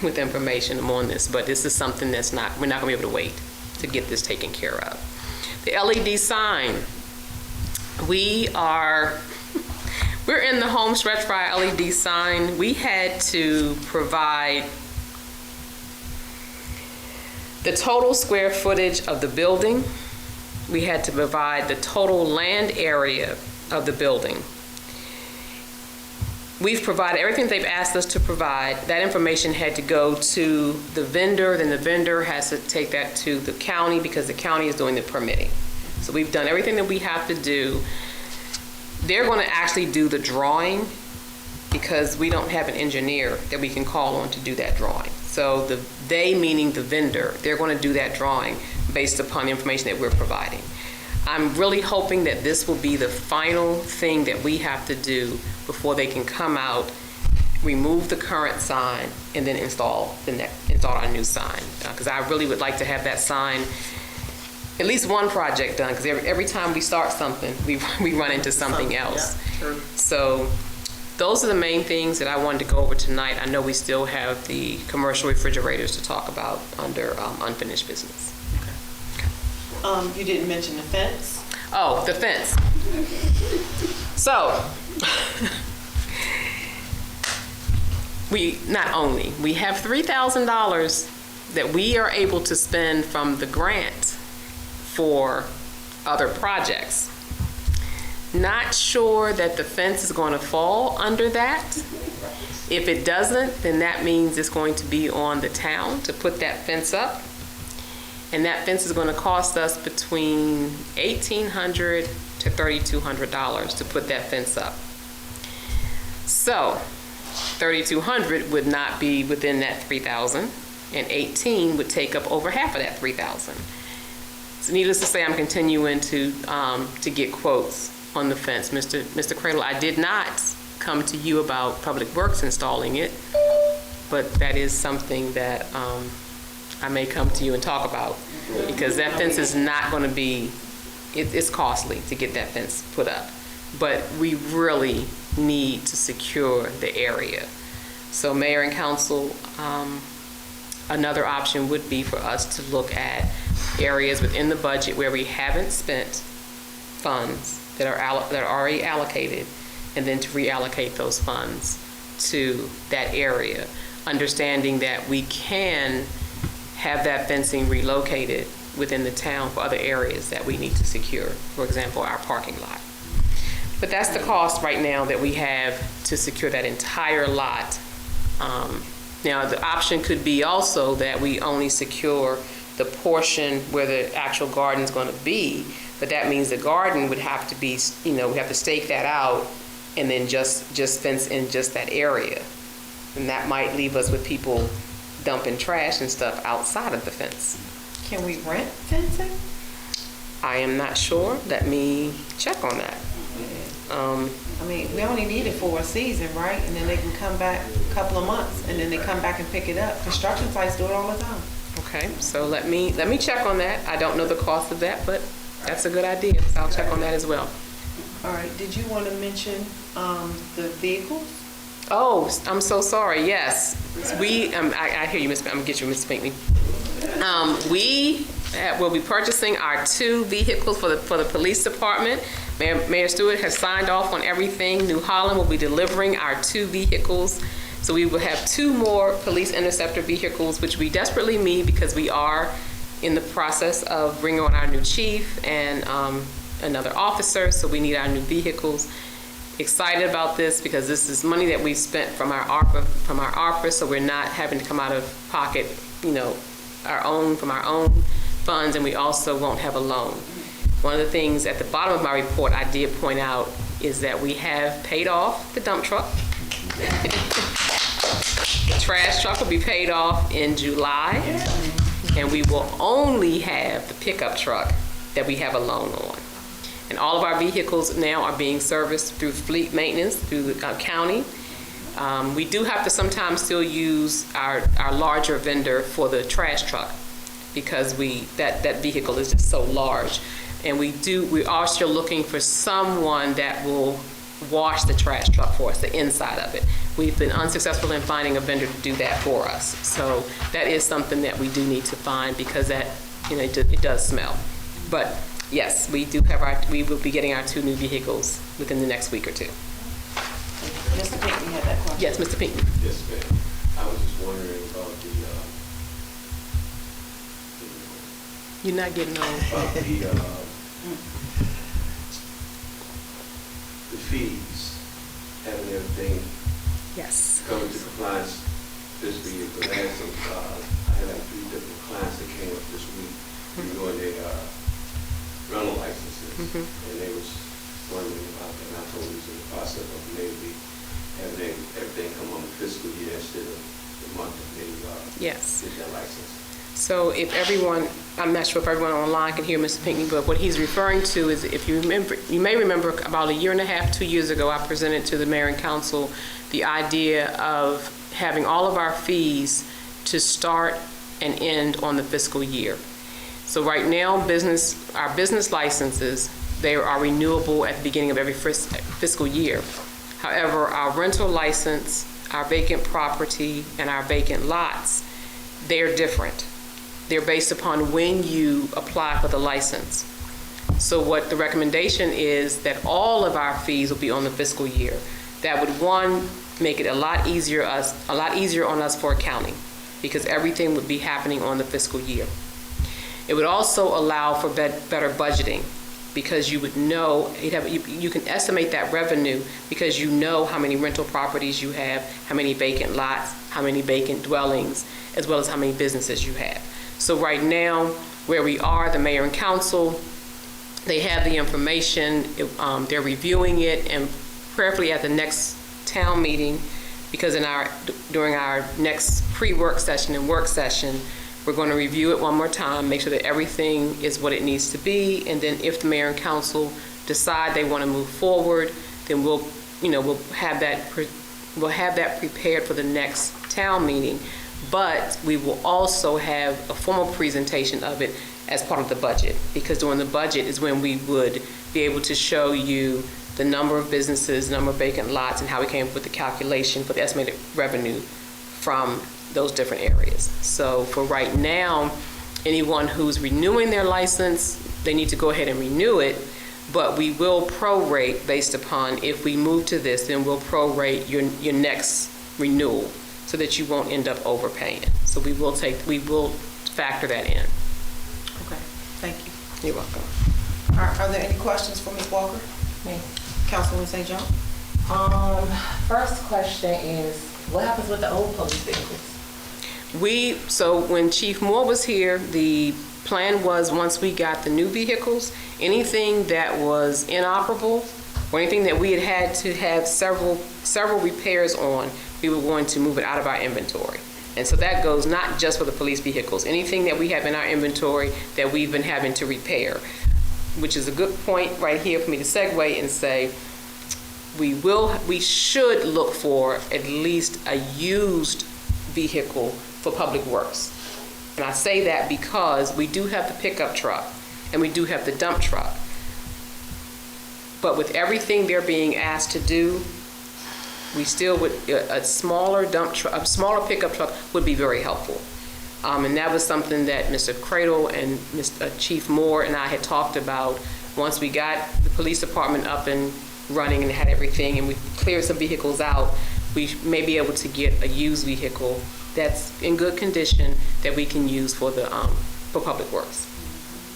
with information on this, but this is something we're not gonna be able to wait to get this taken care of. The LED sign, we're in the home stretch for our LED sign. We had to provide the total square footage of the building. We had to provide the total land area of the building. We've provided everything they've asked us to provide. That information had to go to the vendor, then the vendor has to take that to the county because the county is doing the permitting. So we've done everything that we have to do. They're going to actually do the drawing because we don't have an engineer that we can call on to do that drawing. So they, meaning the vendor, they're going to do that drawing based upon the information that we're providing. I'm really hoping that this will be the final thing that we have to do before they can come out, remove the current sign, and then install our new sign. Because I really would like to have that sign, at least one project done, because every time we start something, we run into something else. Yeah, true. So those are the main things that I wanted to go over tonight. I know we still have the commercial refrigerators to talk about under unfinished business. You didn't mention the fence. Oh, the fence. So, we have $3,000 that we are able to spend from the grant for other projects. Not sure that the fence is going to fall under that. If it doesn't, then that means it's going to be on the town to put that fence up. And that fence is going to cost us between $1,800 to $3,200 to put that fence up. So $3,200 would not be within that $3,000, and 18 would take up over half of that $3,000. So needless to say, I'm continuing to get quotes on the fence. Mr. Cradle, I did not come to you about Public Works installing it, but that is something that I may come to you and talk about, because that fence is not going to be, it's costly to get that fence put up, but we really need to secure the area. So Mayor and Council, another option would be for us to look at areas within the budget where we haven't spent funds that are already allocated, and then to reallocate those funds to that area, understanding that we can have that fencing relocated within the town for other areas that we need to secure, for example, our parking lot. But that's the cost right now that we have to secure that entire lot. Now, the option could be also that we only secure the portion where the actual garden's going to be, but that means the garden would have to be, we have to stake that out and then just fence in just that area. And that might leave us with people dumping trash and stuff outside of the fence. Can we rent fencing? I am not sure. Let me check on that. I mean, we only need it for a season, right? And then they can come back a couple of months, and then they come back and pick it up. Construction sites do it all the time. Okay, so let me check on that. I don't know the cost of that, but that's a good idea. So I'll check on that as well. All right, did you want to mention the vehicles? Oh, I'm so sorry. Yes, we. I hear you, Miss. I'm gonna get you, Miss Pinckney. We will be purchasing our 2 vehicles for the police department. Mayor Stewart has signed off on everything. New Holland will be delivering our 2 vehicles. So we will have 2 more police interceptor vehicles, which we desperately need because we are in the process of bringing on our new chief and another officer. So we need our new vehicles. Excited about this because this is money that we spent from our ARPA, so we're not having to come out of pocket, from our own funds, and we also won't have a loan. One of the things at the bottom of my report I did point out is that we have paid off the dump truck. The trash truck will be paid off in July, and we will only have the pickup truck that we have a loan on. And all of our vehicles now are being serviced through fleet maintenance through the county. We do have to sometimes still use our larger vendor for the trash truck because that vehicle is just so large. And we are still looking for someone that will wash the trash truck for us, the inside of it. We've been unsuccessful in finding a vendor to do that for us. So that is something that we do need to find because that, it does smell. But yes, we will be getting our 2 new vehicles within the next week or 2. Mr. Pinckney had that question. Yes, Mr. Pinckney. Yes, ma'am. I was just wondering about You're not getting on. The fees, having everything Yes. come into compliance this week. But I had I had like 3 different clients that came up this week renewing their rental licenses, and they was wondering about that. And I told them it's in the process of maybe having everything come on the fiscal year instead of the month that they Yes. get their license. So if everyone, I'm not sure if everyone online can hear Mr. Pinckney, but what he's referring to is, if you remember, you may remember about 1.5 years, 2 years ago, I presented to the mayor and council the idea of having all of our fees to start and end on the fiscal year. So right now, our business licenses, they are renewable at the beginning of every fiscal year. However, our rental license, our vacant property, and our vacant lots, they're different. They're based upon when you apply for the license. So what the recommendation is that all of our fees will be on the fiscal year. That would, one, make it a lot easier on us for accounting, because everything would be happening on the fiscal year. It would also allow for better budgeting, because you would know, you can estimate that revenue because you know how many rental properties you have, how many vacant lots, how many vacant dwellings, as well as how many businesses you have. So right now, where we are, the mayor and council, they have the information, they're reviewing it, and prayerfully at the next town meeting, because during our next pre-work session and work session, we're going to review it one more time, make sure that everything is what it needs to be, and then if the mayor and council decide they want to move forward, then we'll have that prepared for the next town meeting. But we will also have a formal presentation of it as part of the budget, because during the budget is when we would be able to show you the number of businesses, number of vacant lots, and how we came up with the calculation for the estimated revenue from those different areas. So for right now, anyone who's renewing their license, they need to go ahead and renew it, but we will prorate based upon, if we move to this, then we'll prorate your next renewal so that you won't end up overpaying. So we will factor that in. Okay. Thank you. You're welcome. Are there any questions for Ms. Walker? Me. Councilwoman St. John? First question is, what happens with the old police vehicles? So when Chief Moore was here, the plan was once we got the new vehicles, anything that was inoperable or anything that we had to have several repairs on, we were going to move it out of our inventory. And so that goes not just for the police vehicles, anything that we have in our inventory that we've been having to repair, which is a good point right here for me to segue and say, we should look for at least a used vehicle for Public Works. And I say that because we do have the pickup truck and we do have the dump truck. But with everything they're being asked to do, we still would, a smaller pickup truck would be very helpful. And that was something that Mr. Cradle and Chief Moore and I had talked about. Once we got the police department up and running and had everything and we cleared some vehicles out, we may be able to get a used vehicle that's in good condition that we can use for Public Works.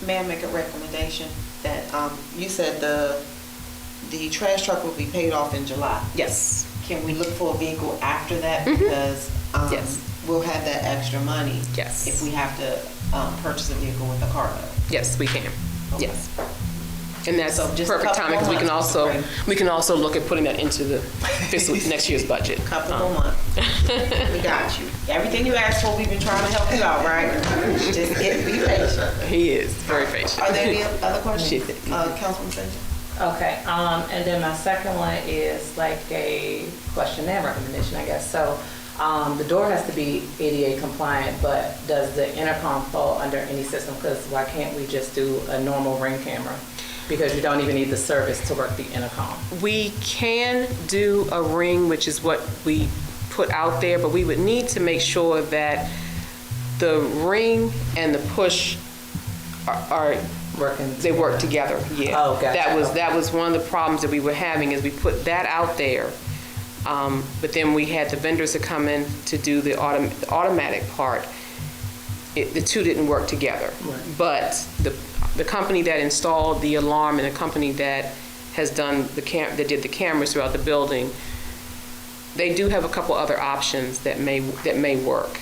May I make a recommendation that, you said the trash truck will be paid off in July? Yes. Can we look for a vehicle after that? Because yes, we'll have that extra money. Yes. If we have to purchase a vehicle with a car note. Yes, we can. Okay. Yes. And that's So just perfect a couple timing because more we can also look at putting that into the next year's budget. Couple more months. We got you. Everything you asked for, we've been trying to help you out, right? Just be patient. He is very patient. Are there any other questions? Councilwoman St. Okay, and then my second one is like a question and recommendation, I guess. So, the door has to be ADA compliant, but does the intercom fall under any system? Because why can't we just do a normal Ring camera? Because you don't even need the service to work the intercom. We can do a Ring, which is what we put out there, but we would need to make sure that the Ring and the push are working. They work together. Yeah. Oh, gotcha. That was one of the problems that we were having is we put that out there, but then we had the vendors to come in to do the automatic part. The two didn't work together. Right. But the company that installed the alarm and the company that has done that did the cameras throughout the building, they do have a couple other options that may work.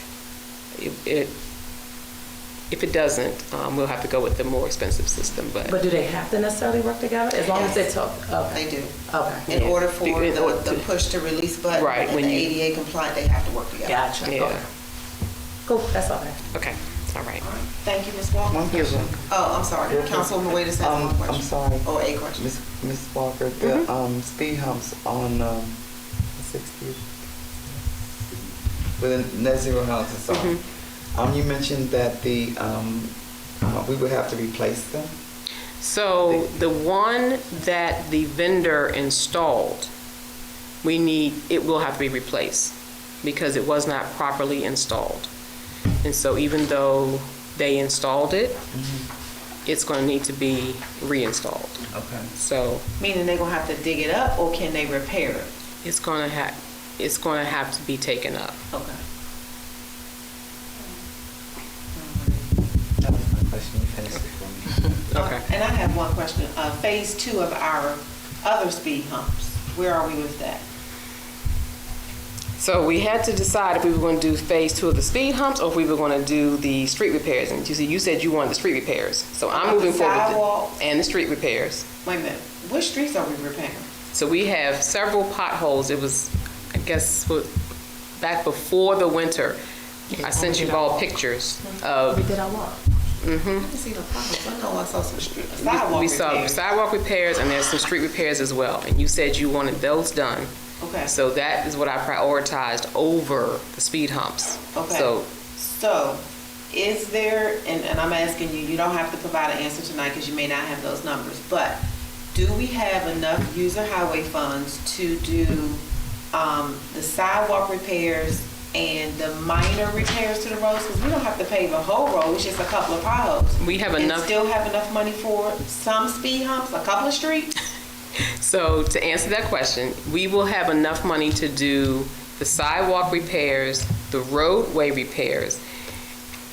If it doesn't, we'll have to go with the more expensive system. But do they have to necessarily work together? As long as they talk. Okay. They do. Okay. In order for the push to release button right, and when the ADA compliant, they have to work together. Gotcha. Yeah. Okay. Cool. That's all right. Okay. All right. Thank you, Ms. Walker. One question. Oh, I'm sorry. Councilwoman Wade has one question. I'm sorry. Or a question. Ms. Walker, the speed humps on 60th, within net zero houses. You mentioned that we would have to replace them. So the one that the vendor installed, it will have to be replaced because it was not properly installed. And so even though they installed it, it's going to need to be reinstalled. Okay. So meaning they're going to have to dig it up, or can they repair it? it's going to have to be taken up. Okay. That was my question. You finished it for me. Okay. And I have one question. Phase 2 of our other speed humps, where are we with that? So we had to decide if we were going to do phase 2 of the speed humps or if we were going to do the street repairs. And you said you wanted the street repairs. So I'm moving forward with and the street repairs. Wait a minute. Which streets are we repairing? So we have several potholes. It was, I guess, back before the winter. I sent you all pictures of. We did our walk. I didn't see the potholes. I know I saw some sidewalk We saw sidewalk repairs and there's some street repairs as well. And you said you wanted those done. Okay. So that is what I prioritized over the speed humps. Okay. So is there, and I'm asking you, you don't have to provide an answer tonight because you may not have those numbers, but do we have enough user highway funds to do the sidewalk repairs and the minor repairs to the roads? Because we don't have to pave a whole road, it's just a couple of potholes. We have and enough. Still have enough money for some speed humps, a couple of streets? So to answer that question, we will have enough money to do the sidewalk repairs, the roadway repairs,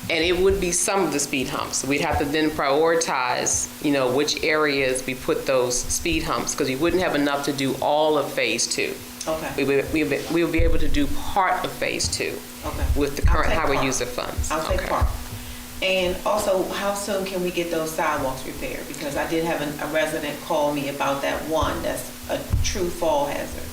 And it would be some of the speed humps. We'd have to then prioritize, which areas we put those speed humps, because we wouldn't have enough to do all of phase 2. Okay. We would be able to do part of phase 2 Okay. with the current I'll take highway part. user funds. I'll take Okay. part. And also, how soon can we get those sidewalks repaired? Because I did have a resident call me about that one that's a true fall hazard.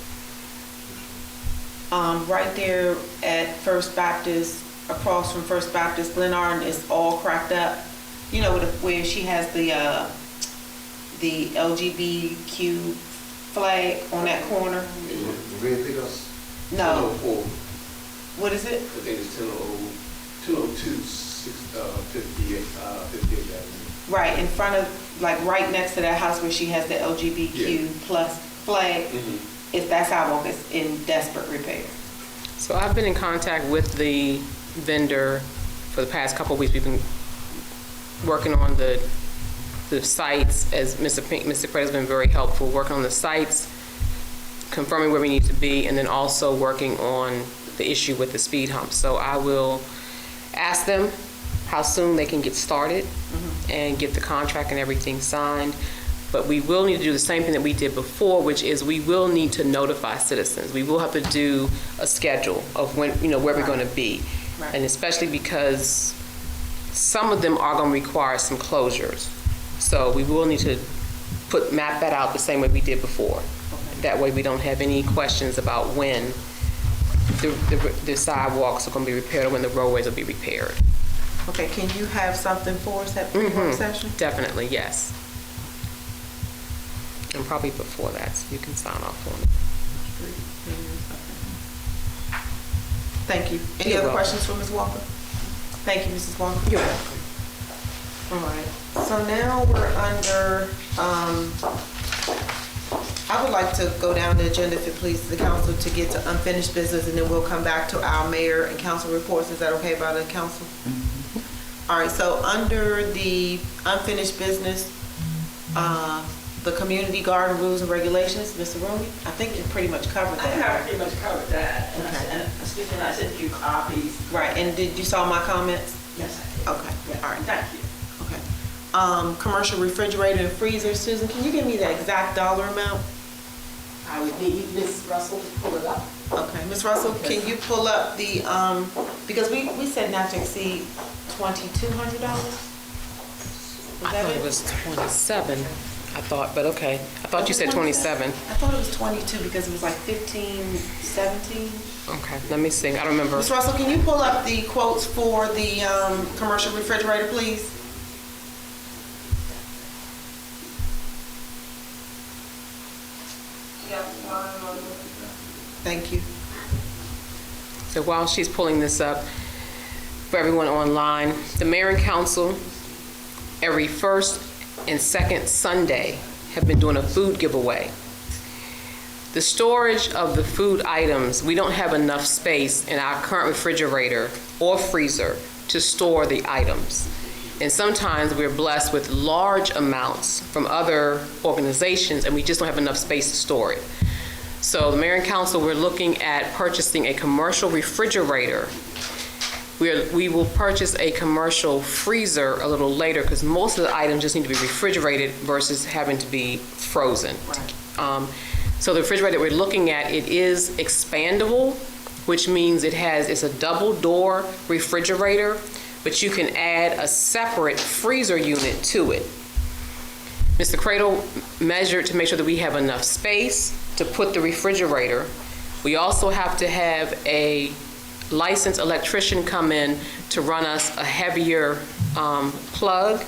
Right there at First Baptist, across from First Baptist, Glen Arden is all cracked up. Where she has the LGBTQ flag on that corner? The red pickups? No. 1004. What is it? I think it's 202, 58 Avenue. Right, in front of, like, right next to that house where she has the LGBTQ plus flag. If that sidewalk is in desperate repair. So I've been in contact with the vendor for the past couple of weeks. We've been working on the sites, as Mr. Craig has been very helpful, working on the sites, confirming where we need to be, and then also working on the issue with the speed hump. So I will ask them how soon they can get started and get the contract and everything signed. But we will need to do the same thing that we did before, which is we will need to notify citizens. We will have to do a schedule of when, where we're going to be. Right. And especially because some of them are going to require some closures. So we will need to map that out the same way we did before. Okay. That way we don't have any questions about when the sidewalks are going to be repaired or when the roadways will be repaired. Okay, can you have something for us at the work session? Definitely, yes. And probably before that, so you can sign off on it. Thank you. Any You're other welcome. questions for Ms. Walker? Thank you, Mrs. Walker. You're welcome. All right, so now we're under, I would like to go down the agenda, if it pleases the council, to get to unfinished business, and then we'll come back to our mayor and council reports. Is that okay by the council? All right, so under the unfinished business, the community garden rules and regulations, Mr. Rooney, I think you pretty much covered I that. pretty much covered that, and excuse me, I sent you copies. Right, and did you saw my comments? Yes, I did. Okay, Yeah, all right. thank you. Okay. Commercial refrigerator and freezer, Susan, can you give me the exact dollar amount? I would need Mrs. Russell to pull it up. Okay, Ms. Russell, can you pull up the, because we said not to exceed $2,200? I thought it was 27, I thought, but okay. I thought you said 27. I thought it was 22 because it was like 15, 17. Okay, let me see, I don't remember. Ms. Russell, can you pull up the quotes for the commercial refrigerator, please? Thank you. So while she's pulling this up, for everyone online, the mayor and council, every first and second Sunday, have been doing a food giveaway. The storage of the food items, we don't have enough space in our current refrigerator or freezer to store the items. And sometimes we're blessed with large amounts from other organizations and we just don't have enough space to store it. So the mayor and council, we're looking at purchasing a commercial refrigerator. We will purchase a commercial freezer a little later because most of the items just need to be refrigerated versus having to be frozen. Right. So the refrigerator we're looking at, it is expandable, which means it's a double door refrigerator, but you can add a separate freezer unit to it. Mr. Cradle measured to make sure that we have enough space to put the refrigerator. We also have to have a licensed electrician come in to run us a heavier plug.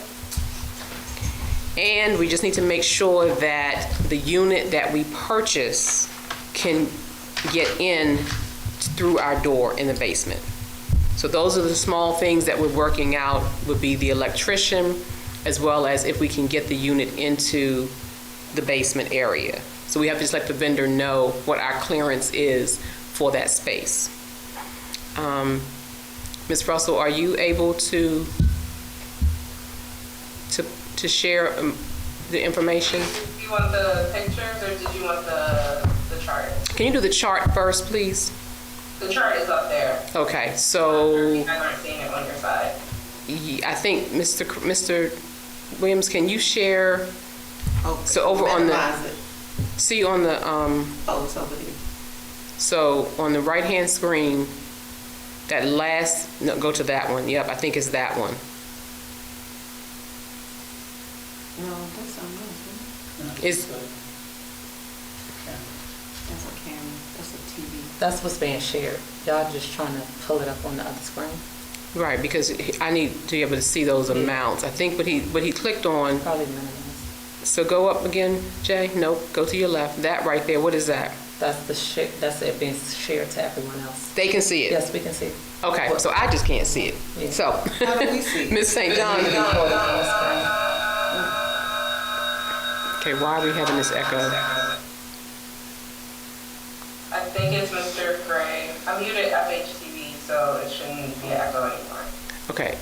And we just need to make sure that the unit that we purchase can get in through our door in the basement. So those are the small things that we're working out, would be the electrician, as well as if we can get the unit into the basement area. So we have to just let the vendor know what our clearance is for that space. Ms. Russell, are you able to share the information? Do you want the pictures or did you want the chart? Can you do the chart first, please? The chart is up there. Okay, so You guys aren't seeing it on your side. I think, Mr. Williams, can you share? Okay. So over on the, Minimize it. see on the, Oh, it's over there. so on the right-hand screen, that last, no, go to that one. Yep, I think it's that one. No, that's something else, It's, That's a camera, that's a TV. That's what's being shared. Y'all just trying to pull it up on the other screen? right, because I need to be able to see those amounts. I think what he clicked on, Probably minimize. so go up again, Jay. Nope, go to your left. That right there, what is that? That's it being shared to everyone else. They can see it? Yes, we can see. Okay, so I just can't see it. Yeah. So, How do we see? Ms. St. John. Recorded on the screen. Okay, why are we having this echo? I think it's Mr. Gray. I'm muted FHTV, so it shouldn't be an echo anymore. Okay,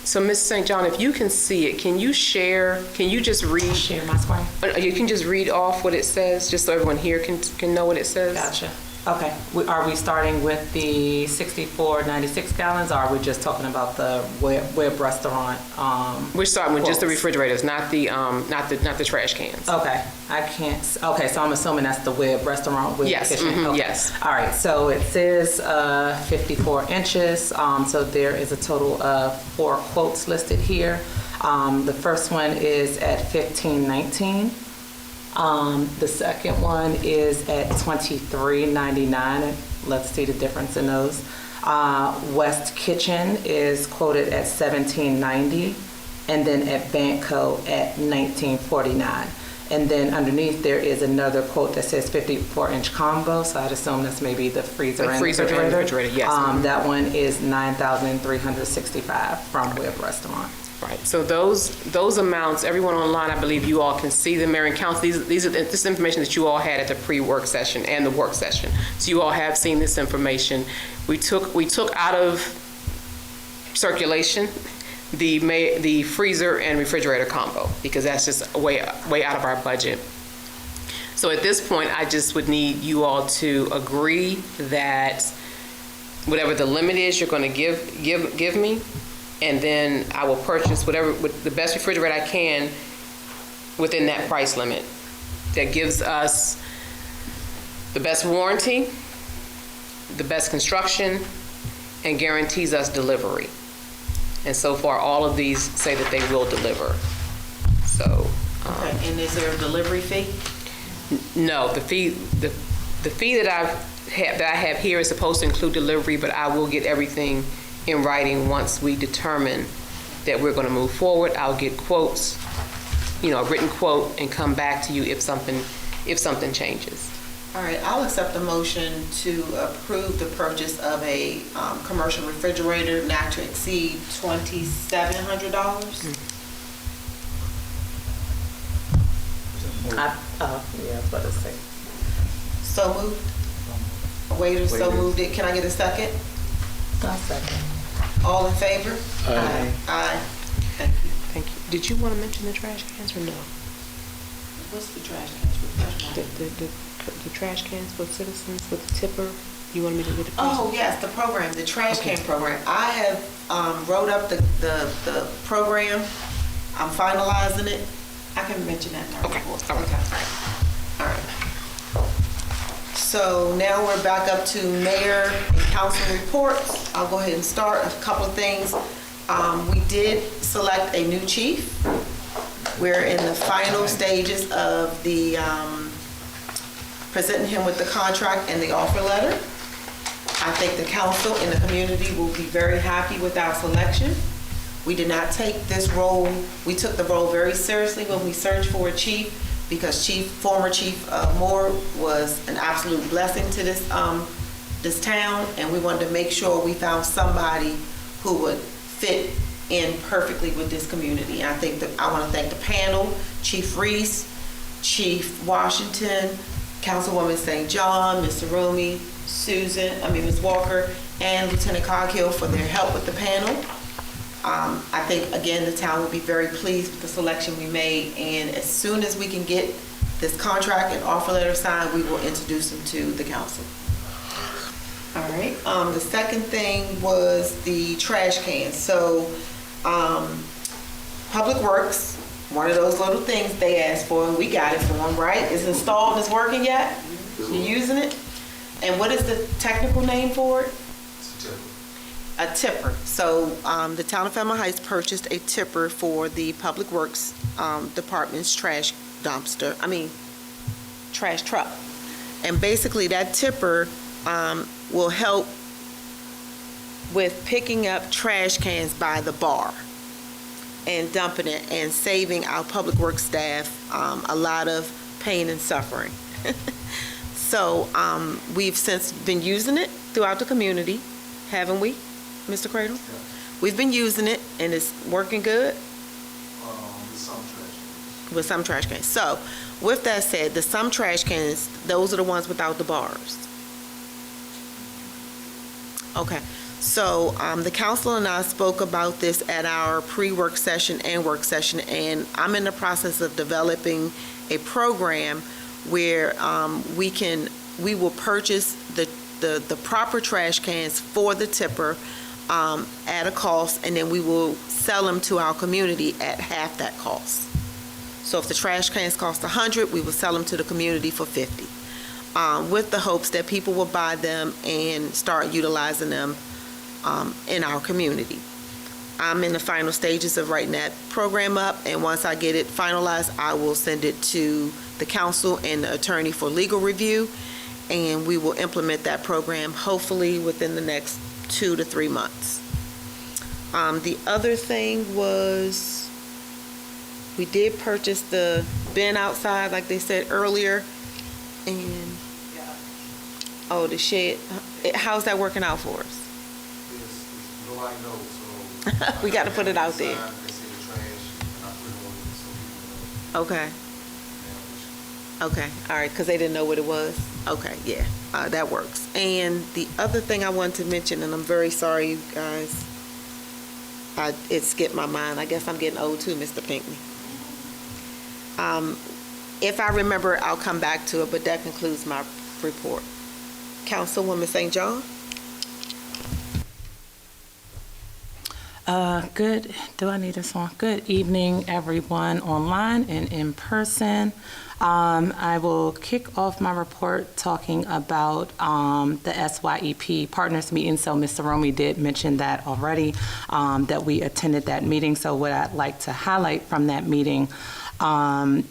so Ms. St. John, if you can see it, can you share, can you just read? Share my screen? You can just read off what it says, just so everyone here can know what it says? Gotcha. Okay, are we starting with the 6496 gallons, or are we just talking about the web restaurant? We're starting with just the quotes? refrigerators, not the trash cans. Okay, I can't, okay, so I'm assuming that's the web restaurant with Yes, kitchen? Okay. yes. All right, so it says 54 inches, so there is a total of 4 quotes listed here. The first one is at $15.19. The second one is at $23.99. Let's see the difference in those. West Kitchen is quoted at $17.90, and then at Banco at $19.49. And then underneath there is another quote that says 54-inch combo, so I'd assume that's maybe the freezer and refrigerator. Yes. That one is $9,365 from Web Restaurant. Right, so those amounts, everyone online, I believe you all can see them, Mayor and Council. This is information that you all had at the pre-work session and the work session. So you all have seen this information. We took out of circulation the freezer and refrigerator combo, because that's just way out of our budget. So at this point, I just would need you all to agree that whatever the limit is, you're going to give me, and then I will purchase whatever with the best refrigerator I can within that price limit. That gives us the best warranty, the best construction, and guarantees us delivery. And so far, all of these say that they will deliver. So. Okay, and is there a delivery fee? No, the fee that I have here is supposed to include delivery, but I will get everything in writing once we determine that we're going to move forward. I'll get quotes, a written quote, and come back to you if something changes. All right, I'll accept a motion to approve the purchase of a commercial refrigerator not to exceed $2,700. Yeah, I was about to say. So moved. Waiter so moved it. Can I get a second? I'll second. All in favor? Aye. Aye. Thank you. Thank you. Did you want to mention the trash cans or no? What's the trash cans? The trash cans for citizens with the tipper? You want me to get the person? Oh, yes, the program, the trash can program. I have wrote up the program. I'm finalizing it. I can mention that in our report. All right. Okay. All right. So now we're back up to mayor and council reports. I'll go ahead and start a couple of things. We did select a new chief. We're in the final stages of the presenting him with the contract and the offer letter. I think the council and the community will be very happy with our selection. We did not take this role, we took the role very seriously when we searched for a chief, because former Chief Moore was an absolute blessing to this town, and we wanted to make sure we found somebody who would fit in perfectly with this community. And I think that I want to thank the panel, Chief Reese, Chief Washington, Councilwoman St. John, Mr. Rumi, Ms. Walker, and Lieutenant Coghill for their help with the panel. I think, again, the town will be very pleased with the selection we made, and as soon as we can get this contract and offer letter signed, we will introduce them to the council. All right. The second thing was the trash cans. So Public Works, one of those little things they asked for, and we got it for them, right? It's installed and it's working yet? You using it? And what is the technical name for it? A tipper. So the town of Fairmount Heights purchased a tipper for the Public Works Department's trash truck. And basically that tipper will help with picking up trash cans by the bar and dumping it and saving our Public Works staff a lot of pain and suffering. So we've since been using it throughout the community, haven't we, Mr. Cradle? Yeah. We've been using it and it's working good With some trash cans. with some trash cans. So with that said, the some trash cans, those are the ones without the bars. Okay. So the council and I spoke about this at our pre-work session and work session, and I'm in the process of developing a program where we will purchase the proper trash cans for the tipper at a cost, and then we will sell them to our community at half that cost. So if the trash cans cost $100, we will sell them to the community for $50, with the hopes that people will buy them and start utilizing them in our community. I'm in the final stages of writing that program up, and once I get it finalized, I will send it to the council and the attorney for legal review, and we will implement that program hopefully within the next 2 to 3 months. The other thing was we did purchase the bin outside, like they said earlier, and the shed. How's that working out for us? Nobody knows, so. We got to put it out there. They see the trash, and I put it on so people know. Okay. Okay, all right, because they didn't know what it was? Okay, yeah, that works. And the other thing I wanted to mention, and I'm very sorry, you guys, it skipped my mind. I guess I'm getting old too, Mr. Pinckney. If I remember, I'll come back to it, but that concludes my report. Councilwoman St. John? Good evening, everyone online and in person. I will kick off my report talking about the SYEP Partners meeting. So Mr. Romy did mention that already, that we attended that meeting. So what I'd like to highlight from that meeting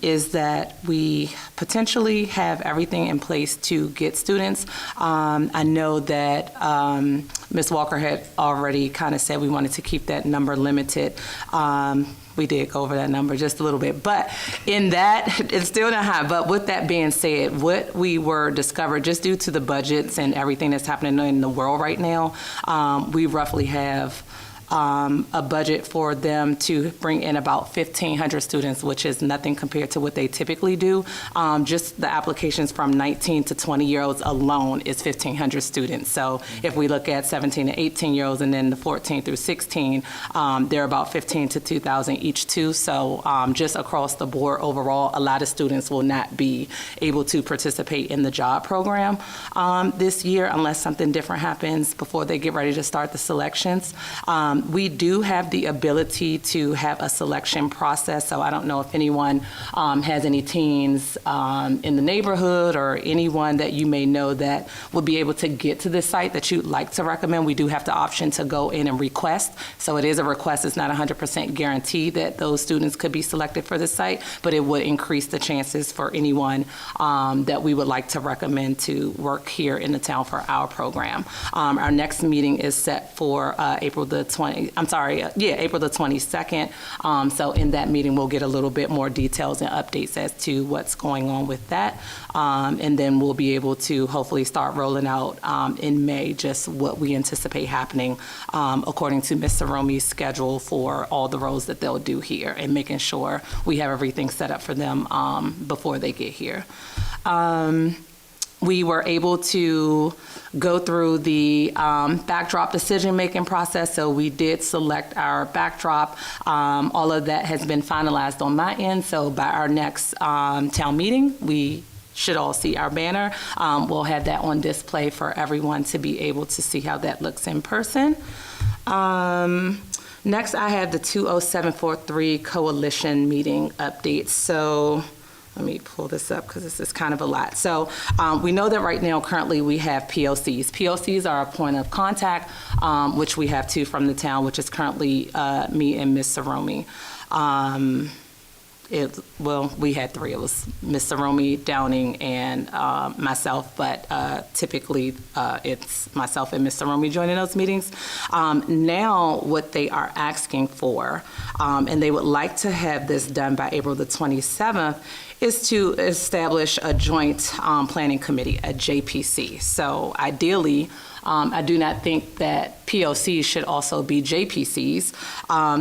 is that we potentially have everything in place to get students. I know that Ms. Walker had already kind of said we wanted to keep that number limited. We did go over that number just a little bit, but in that, it's still not high. But with that being said, what we were discovered, just due to the budgets and everything that's happening in the world right now, we roughly have a budget for them to bring in about 1,500 students, which is nothing compared to what they typically do. Just the applications from 19 to 20-year-olds alone is 1,500 students. So if we look at 17 to 18-year-olds and then the 14 through 16, they're about 15 to 2,000 each too. So just across the board overall, a lot of students will not be able to participate in the job program this year unless something different happens before they get ready to start the selections. We do have the ability to have a selection process, so I don't know if anyone has any teens in the neighborhood or anyone that you may know that would be able to get to this site that you'd like to recommend. We do have the option to go in and request, so it is a request. It's not 100% guaranteed that those students could be selected for the site, but it would increase the chances for anyone that we would like to recommend to work here in the town for our program. Our next meeting is set for April the 22nd. So in that meeting, we'll get a little bit more details and updates as to what's going on with that. And then we'll be able to hopefully start rolling out in May just what we anticipate happening according to Mr. Romy's schedule for all the roles that they'll do here and making sure we have everything set up for them before they get here. We were able to go through the backdrop decision-making process, so we did select our backdrop. All of that has been finalized on my end, so by our next town meeting, we should all see our banner. We'll have that on display for everyone to be able to see how that looks in person. Next, I have the 20743 Coalition meeting updates. So let me pull this up because this is kind of a lot. So we know that right now, currently, we have POCs. POCs are a point of contact, which we have two from the town, which is currently me and Ms. Saromi. We had three. It was Ms. Saromi, Downing, and myself, but typically it's myself and Ms. Saromi joining those meetings. Now what they are asking for, and they would like to have this done by April the 27th, is to establish a joint planning committee, a JPC. So ideally, I do not think that POCs should also be JPCs.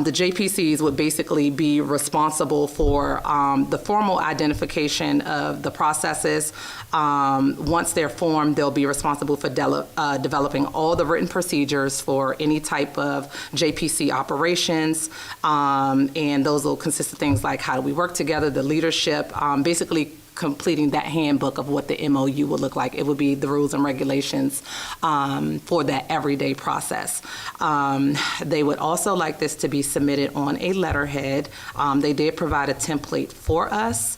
The JPCs would basically be responsible for the formal identification of the processes. Once they're formed, they'll be responsible for developing all the written procedures for any type of JPC operations. And those will consist of things like how do we work together, the leadership, basically completing that handbook of what the MOU would look like. It would be the rules and regulations for that everyday process. They would also like this to be submitted on a letterhead. They did provide a template for us.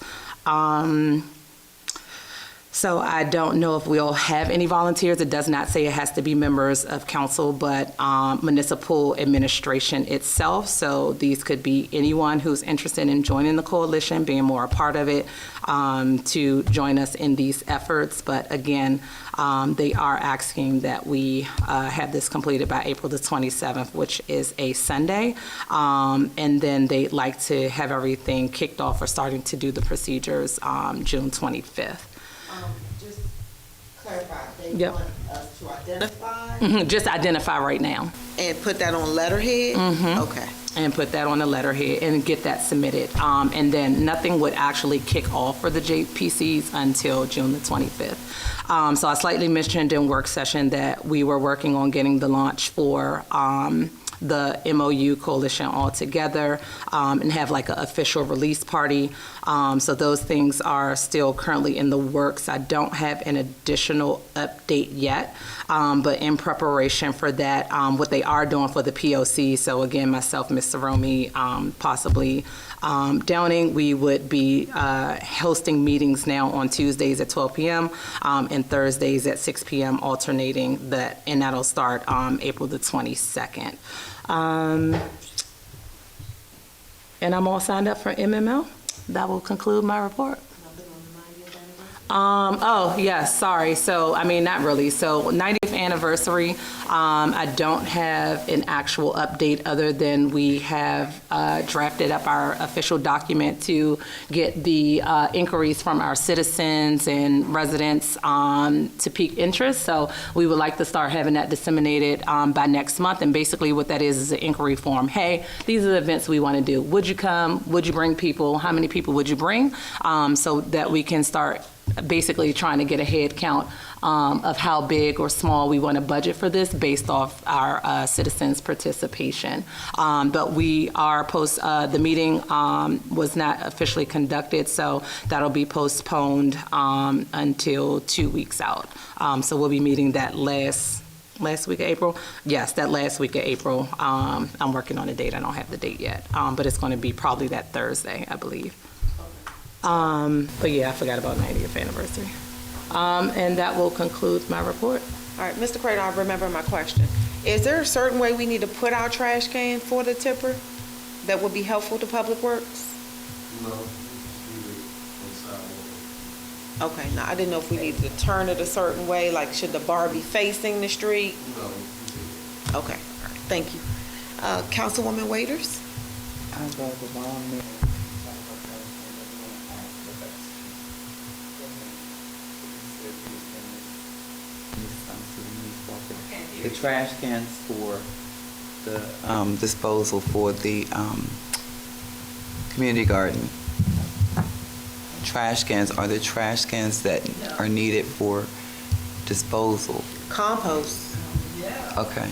So I don't know if we'll have any volunteers. It does not say it has to be members of council, but municipal administration itself. So these could be anyone who's interested in joining the coalition, being more a part of it, to join us in these efforts. But again, they are asking that we have this completed by April the 27th, which is a Sunday. And then they'd like to have everything kicked off or starting to do the procedures June 25th. Just clarify, they Yep. want us to identify Just identify right now. and put that on letterhead? Okay. And put that on the letterhead and get that submitted. And then nothing would actually kick off for the JPCs until June the 25th. So I slightly mentioned in work session that we were working on getting the launch for the MOU coalition all together and have like an official release party. So those things are still currently in the works. I don't have an additional update yet, but in preparation for that, what they are doing for the POC, so again, myself, Ms. Saromi, possibly Downing, we would be hosting meetings now on Tuesdays at 12 p.m. And Thursdays at 6 p.m. alternating that, and that'll start April the 22nd. And I'm all signed up for MML. That will conclude my report. Oh, yes, sorry. So, I mean, not really. So, 90th anniversary, I don't have an actual update other than we have drafted up our official document to get the inquiries from our citizens and residents to peak interest. So, we would like to start having that disseminated by next month. And basically what that is an inquiry form. Hey, these are the events we want to do. Would you come? Would you bring people? How many people would you bring? So that we can start basically trying to get a head count of how big or small we want to budget for this based off our citizens' participation. But we are the meeting was not officially conducted, so that'll be postponed until 2 weeks out. So we'll be meeting that last week of April? Yes, that last week of April. I'm working on the date. I don't have the date yet, but it's going to be probably that Thursday, I believe. But yeah, I forgot about 90th anniversary. And that will conclude my report. All right, Mr. Cradle, I remember my question. Is there a certain way we need to put our trash can for the tipper that would be helpful to Public Works? No, Okay, now I didn't know if we needed to turn it a certain way, like should the bar be facing the street? no. Okay, all right, thank you. Councilwoman Waiters? The trash cans for the disposal for the community garden. Trash cans, are the trash cans that are needed for disposal? Compost, Okay.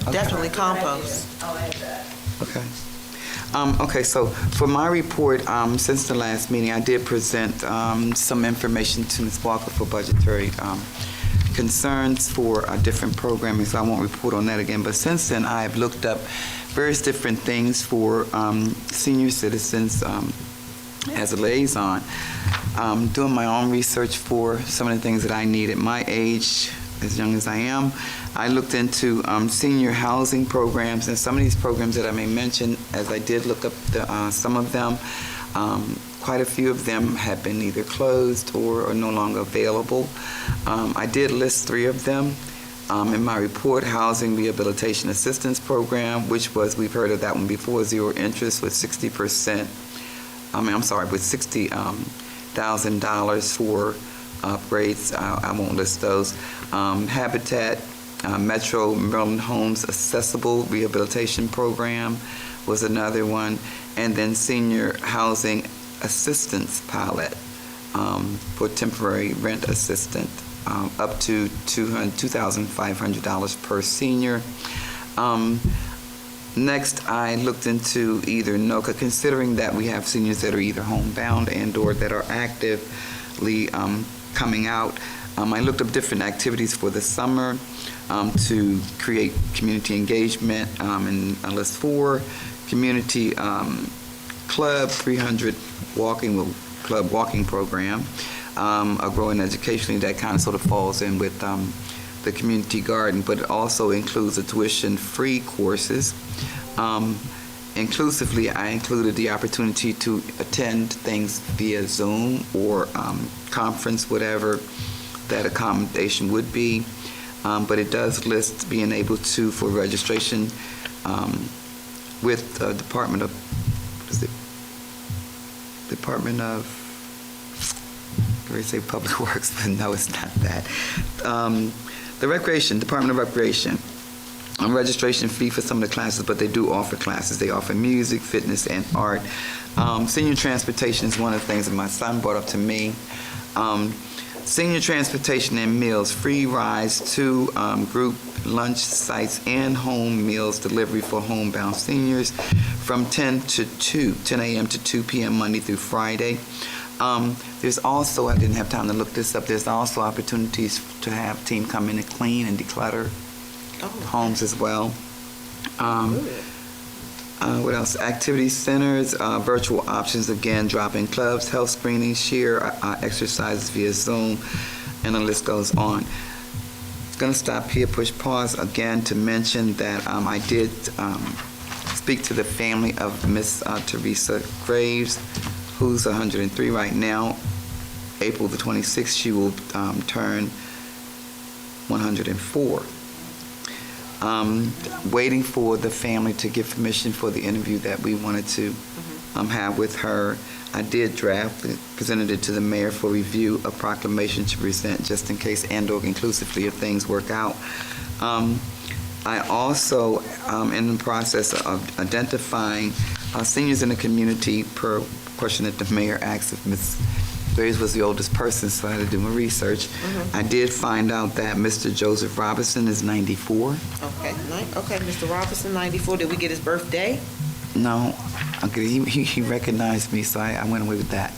Okay. definitely compost. Okay. Okay, so for my report, since the last meeting, I did present some information to Ms. Walker for budgetary concerns for different programming, so I won't report on that again. But since then, I've looked up various different things for senior citizens as a liaison. Doing my own research for some of the things that I need at my age, as young as I am. I looked into senior housing programs, and some of these programs that I may mention, as I did look up some of them, quite a few of them have been either closed or are no longer available. I did list 3 of them in my report: Housing Rehabilitation Assistance Program, which was, we've heard of that one before, 0 interest with 60%, with $60,000 for upgrades. I won't list those. Habitat Metro Maryland Homes Accessible Rehabilitation Program was another one. And then Senior Housing Assistance Pilot for temporary rent assistance, up to $2,500 per senior. Next, I looked into either NOCA, considering that we have seniors that are either homebound and or that are actively coming out. I looked up different activities for the summer to create community engagement, and I list 4. Community Club 300 Club walking program, a growing educationally, that kind of sort of falls in with the community garden, but it also includes the tuition-free courses. Inclusively, I included the opportunity to attend things via Zoom or conference, whatever that accommodation would be. But it does list being able to, for registration with the Department of Public Works, but no, it's not that. The Department of Recreation. Registration fee for some of the classes, but they do offer classes. They offer music, fitness, and art. Senior transportation is one of the things that my son brought up to me. Senior transportation and meals, free rides to group lunch sites and home meals delivery for homebound seniors from 10 a.m. to 2 p.m. Monday through Friday. There's also, I didn't have time to look this up, there's also opportunities to have team come in and clean and declutter homes as well. What else? Activity centers, virtual options, again, drop-in clubs, health screenings, share exercises via Zoom, and the list goes on. I'm going to stop here, push pause again to mention that I did speak to the family of Miss Teresa Graves, who's 103 right now. April the 26th, she will turn 104. Waiting for the family to give permission for the interview that we wanted to have with her. I did draft, presented it to the mayor for review, a proclamation to present just in case and/or inclusively if things work out. I also am in the process of identifying seniors in the community per question that the mayor asked if Ms. Graves was the oldest person, so I had to do my research. I did find out that Mr. Joseph Robinson is 94. Okay, Mr. Robinson, 94. Did we get his birthday? No, okay, he recognized me, so I went away with that.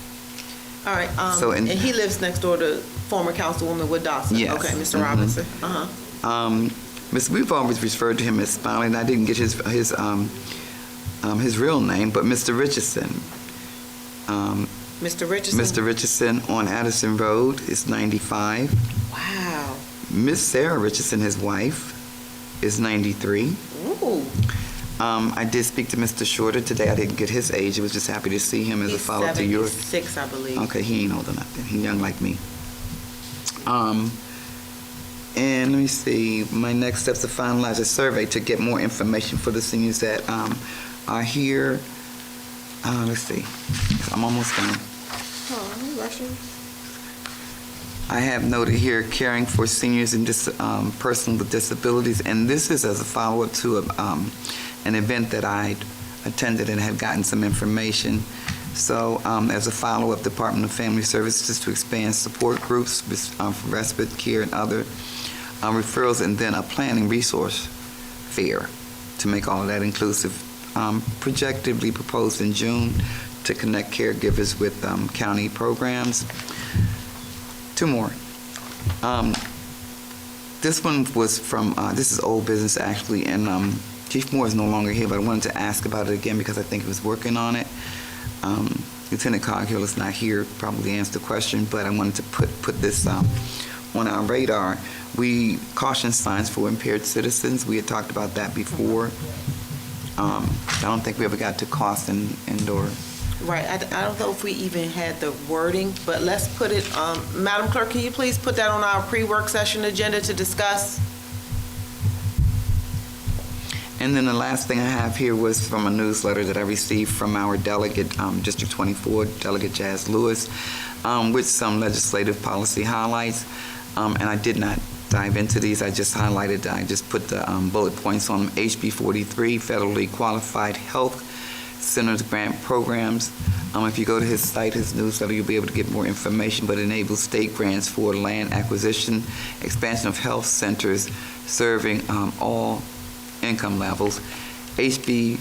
All right, So, and he lives next door to former Councilwoman Wood Dawson. Yes. Okay, Mr. Robinson. We've always referred to him as Smiley, and I didn't get his real name, but Mr. Richardson. Mr. Richardson? Mr. Richardson on Addison Road is 95. Wow. Miss Sarah Richardson, his wife, is 93. Ooh. I did speak to Mr. Shorter today. I didn't get his age. I was just happy to see him as a follow-up to yours. He's 76, I believe. Okay, he ain't old enough then. He's young like me. And let me see. My next steps to finalize a survey to get more information for the seniors that are here. Let's see. I'm almost done. Oh, I'm rushing. I have noted here caring for seniors and persons with disabilities, and this is as a follow-up to an event that I attended and had gotten some information. So as a follow-up, Department of Family Services to expand support groups for respite care and other referrals, and then a planning resource fair to make all of that inclusive. Projectively proposed in June to connect caregivers with county programs. 2 more. This one was from, this is old business actually, and Chief Moore is no longer here, but I wanted to ask about it again because I think he was working on it. Lieutenant Coghill is not here, probably answer the question, but I wanted to put this on our radar. We caution signs for impaired citizens. We had talked about that before. I don't think we ever got to cost and/or. Right, I don't know if we even had the wording, but let's put it, Madam Clerk, can you please put that on our pre-work session agenda to discuss? And then the last thing I have here was from a newsletter that I received from our delegate, District 24, Delegate Jazz Lewis, with some legislative policy highlights. And I did not dive into these. I just put the bullet points on them. HB 43, federally qualified health centers grant programs. If you go to his site, his newsletter, you'll be able to get more information, but enables state grants for land acquisition, expansion of health centers serving all income levels. HB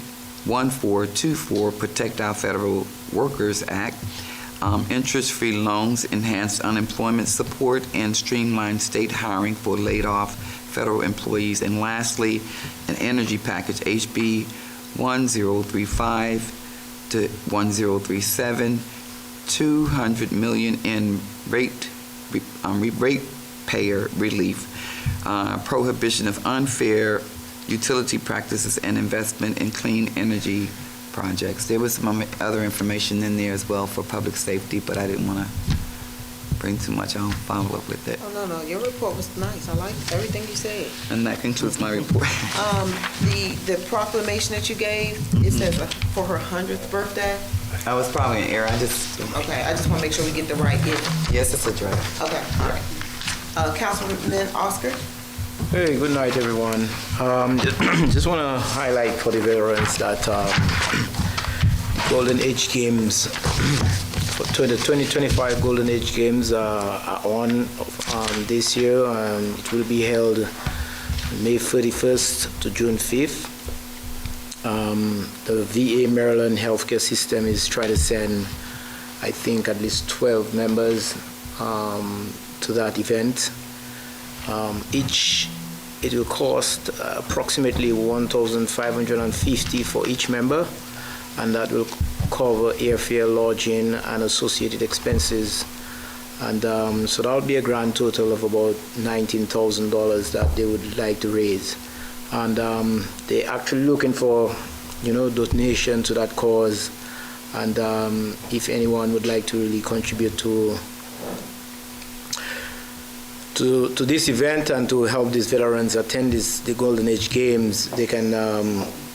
1424, Protect Our Federal Workers Act, interest-free loans, enhanced unemployment support, and streamlined state hiring for laid-off federal employees. And lastly, an energy package, HB 1035 to 1037, $200 million in ratepayer relief, prohibition of unfair utility practices, and investment in clean energy projects. There was some other information in there as well for public safety, but I didn't want to bring too much. I'll follow up with it. Oh, no, your report was nice. I like everything you said. And that concludes my report. The proclamation that you gave, it says for her 100th birthday. I was probably in error. Okay, I just want to make sure we get the right year. Yes, it's a draft. Okay, all right. Councilman Oscar? Hey, good night, everyone. Just want to highlight for the veterans that Golden Age Games, for the 2025 Golden Age Games are on this year. It will be held May 31st to June 5th. The VA Maryland healthcare system is trying to send, I think, at least 12 members to that event. It will cost approximately $1,550 for each member, and that will cover airfare, lodging, and associated expenses. And so that would be a grand total of about $19,000 that they would like to raise. And they're actually looking for, donation to that cause. And if anyone would like to really contribute to this event and to help these veterans attend the Golden Age Games, they can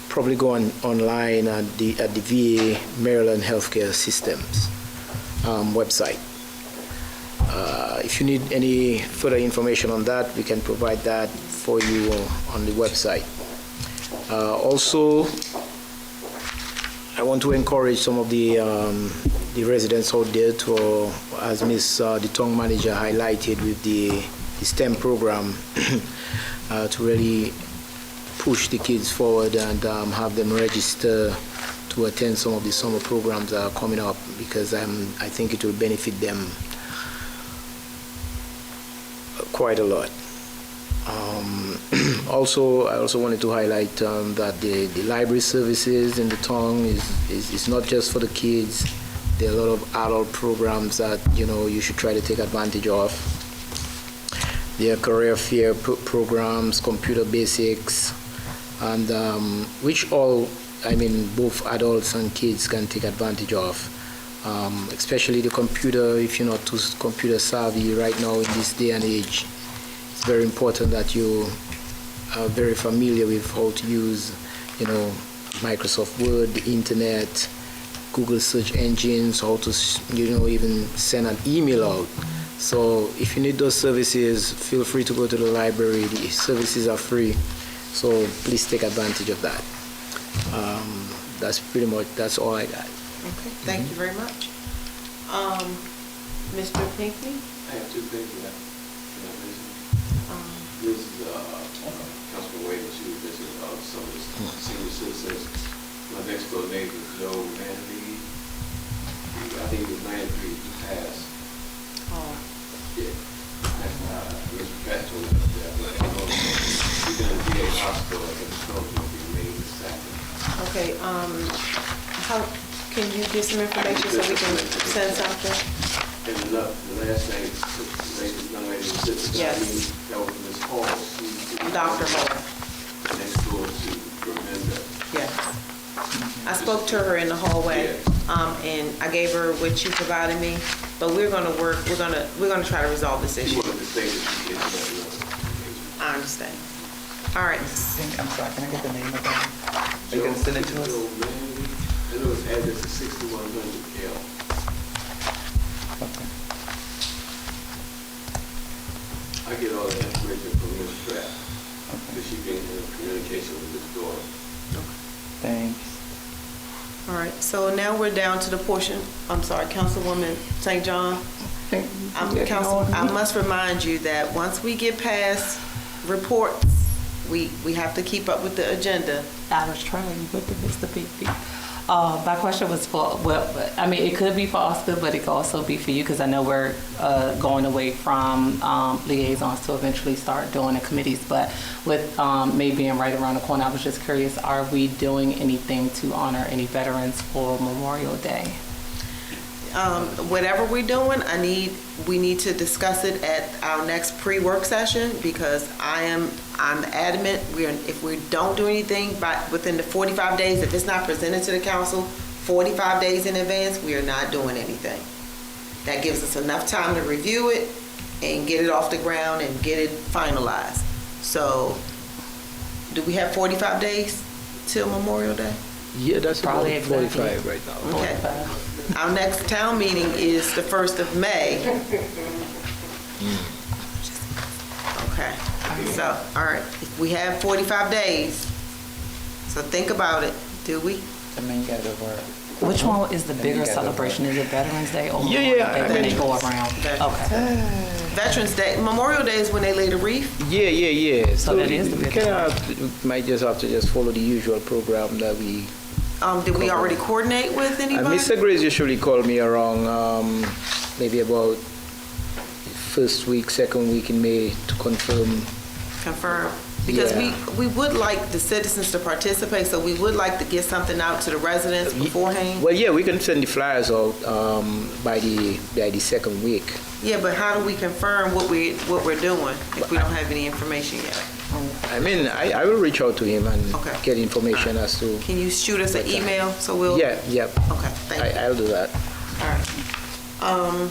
probably go online at the VA Maryland Healthcare Systems website. If you need any further information on that, we can provide that for you on the website. Also, I want to encourage some of the residents out there to, as Ms. the town manager highlighted with the STEM program, to really push the kids forward and have them register to attend some of the summer programs that are coming up, because I think it will benefit them quite a lot. I also wanted to highlight that the library services in the town is not just for the kids. There are a lot of adult programs that you should try to take advantage of. There are career fair programs, computer basics, and which all, both adults and kids can take advantage of. Especially the computer, if you're not too computer savvy right now in this day and age, it's very important that you are very familiar with how to use, Microsoft Word, the internet, Google search engines, how to, even send an email out. So if you need those services, feel free to go to the library. The services are free, so please take advantage of that. That's all I got. Okay, thank you very much. Mr. Pinckney? I have two things that this is Councilman Wade, she was visiting some of the senior citizens. My next door neighbor, Joe Manley, I think he was 93, he passed. Oh. Yeah. Mr. Pat told me that. how, can you give some information so we can send something? And the last name, the young lady who sits beside me, that was Ms. Hall. She Dr. Hall. next door to Brenda. Yes. I spoke to her in the hallway, and I gave her what you provided me, but we're gonna try to resolve this She issue. wanted to say that she gave me that. I understand. All right. I'm sorry, can I get the name of that? Are you gonna send it to us? I know his address is 6100 L. Okay. I get all the information from Ms. Pratt, because she been in communication with his daughter. Thanks. All right, so now we're down to the portion, I'm sorry, Councilwoman St. John. I must remind you that once we get past reports, we have to keep up with the agenda. I was trying with the Mr. P. My question was for, well, I mean, it could be for Oscar, but it could also be for you, because I know we're going away from liaisons to eventually start doing the committees. But with May being right around the corner, I was just curious, are we doing anything to honor any veterans for Memorial Day? Whatever we're doing, we need to discuss it at our next pre-work session, because I'm adamant, if we don't do anything within the 45 days, if it's not presented to the council 45 days in advance, we are not doing anything. That gives us enough time to review it and get it off the ground and get it finalized. So, do we have 45 days till Memorial Day? Yeah, that's Probably about exactly. 45 right now. Okay. Our next town meeting is the 1st of May. Okay, so, all right, we have 45 days, so think about it, do we? I mean, you gotta work. Which one is the bigger celebration? Is it Veterans Day or Yeah, Memorial yeah, Day I when mean- they go around? Okay. Veterans Day, Memorial Day is when they lay the wreath? Yeah. So that is the big we might just have to just follow the usual program that we. Did we already coordinate with anybody? Mr. Grace usually call me around maybe about first week, second week in May to confirm. Confirm, because Yeah. we would like the citizens to participate, so we would like to get something out to the residents beforehand. Well, yeah, we can send the flyers out by the second week. Yeah, but how do we confirm what we're doing if we don't have any information yet? I mean, I will reach out to him and Okay. get information as to. Can you shoot us an email so we'll? Yeah. Okay, thank you. I'll do that. All right.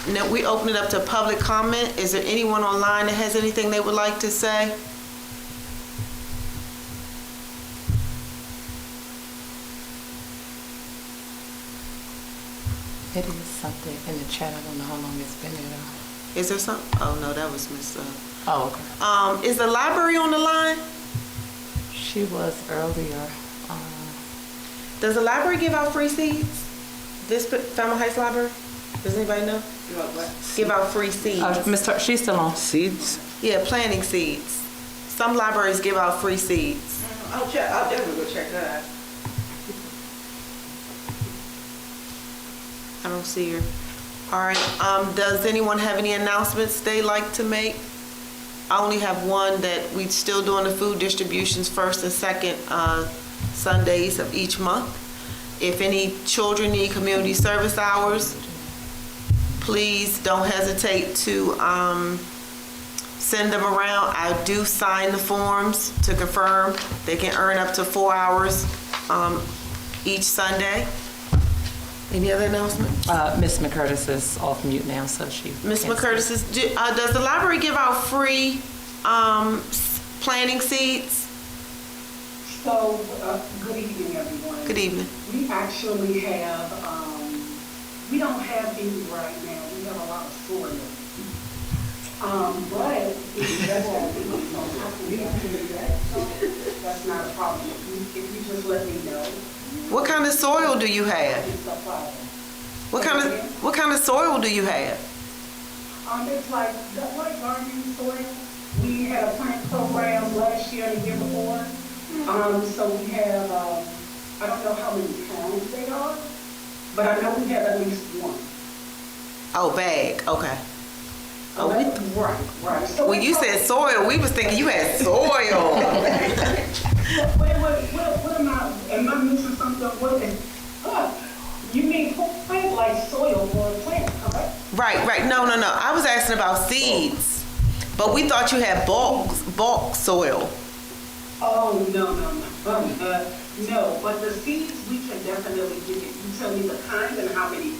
Now we open it up to public comment. Is there anyone online that has anything they would like to say? It is something in the chat. I don't know how long it's been there though. Is there some? Oh, no, that was Miss. Oh, okay. Is the library on the line? She was earlier. Does the library give out free seeds? This Fairmount Heights Library? Does anybody know? Give out free seeds. She's still on. Seeds? Yeah, planting seeds. Some libraries give out free seeds. I'll definitely go check that out. I don't see her. All right, does anyone have any announcements they'd like to make? I only have one, that we're still doing the food distributions first and second Sundays of each month. If any children need community service hours, please don't hesitate to send them around. I do sign the forms to confirm they can earn up to 4 hours each Sunday. Any other announcements? Miss McCurtis is off mute now, so she. Miss McCurtis, does the library give out free planting seeds? So, good evening, everyone. Good evening. We actually have, we don't have any right now. We have a lot of soil. But if that's not a problem. If you just let me know. What kind of soil do you have? What kind of soil do you have? It's like gardening soil. We had a plant program last year and the year before. So we have, I don't know how many pounds they are, but I know we have at least one. Oh, bag, okay. Right. So when you said soil, we was thinking you had soil. what am I missing something? What is, you mean plant like soil for a plant, correct? Right. No. I was asking about seeds, but we thought you had bulk soil. Oh, no. No, but the seeds, we can definitely give you. You tell me the kind and how many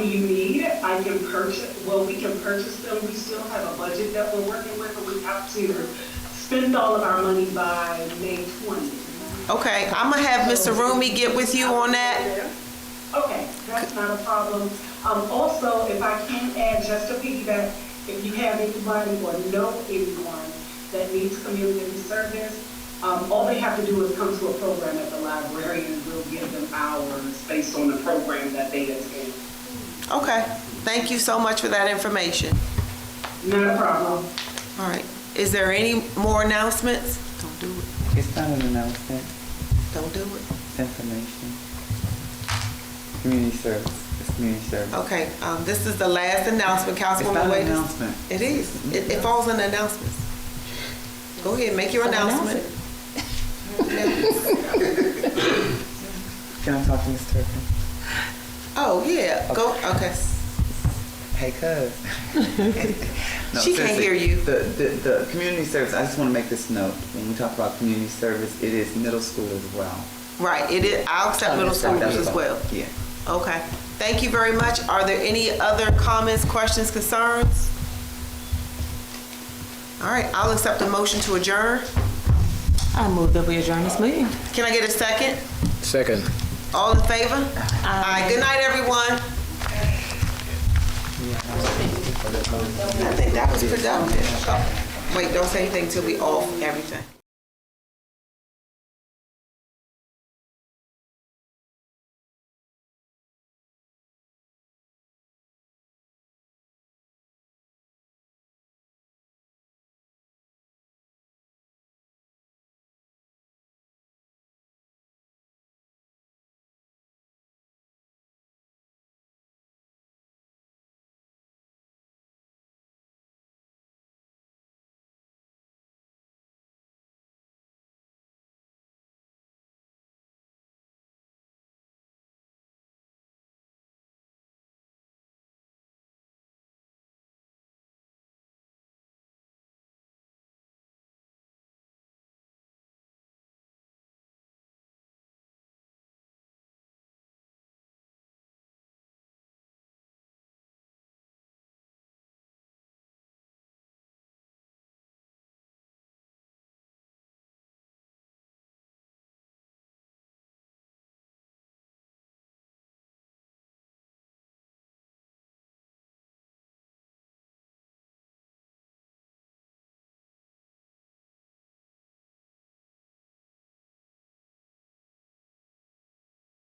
you need. I can purchase, we can purchase them. We still have a budget that we're working with, and we have to spend all of our money by May 20th. Okay, I'm gonna have Mr. Rumi get with you on that. Okay, that's not a problem. Also, if I can add, just to piggyback, if you have anybody or know anyone that needs community service, all they have to do is come to a program at the library and we'll give them hours based on the program that they attend. Okay, thank you so much for that information. Not a problem. All right, is there any more announcements? Don't do it. It's not an announcement. Don't do it. It's information. Community service. It's community service. Okay, this is the last announcement, It's not Councilwoman an Waiters. announcement. It is. It falls in the announcements. Go ahead, make your announcement. Can I talk to Ms. Turpin? Oh, yeah, go, okay. Hey, cuz. No, She can't seriously, hear you. The community service, I just want to make this note. When we talk about community service, it is middle school as well. Right, it is, I'll accept middle schoolers as well. Yeah. Okay, thank you very much. Are there any other comments, questions, concerns? All right, I'll accept a motion to adjourn. I move that we adjourn this meeting. Can I get a second? Second. All in favor? Aye. Good night, everyone. I think that was productive. Oh, wait, don't say anything till we off everything.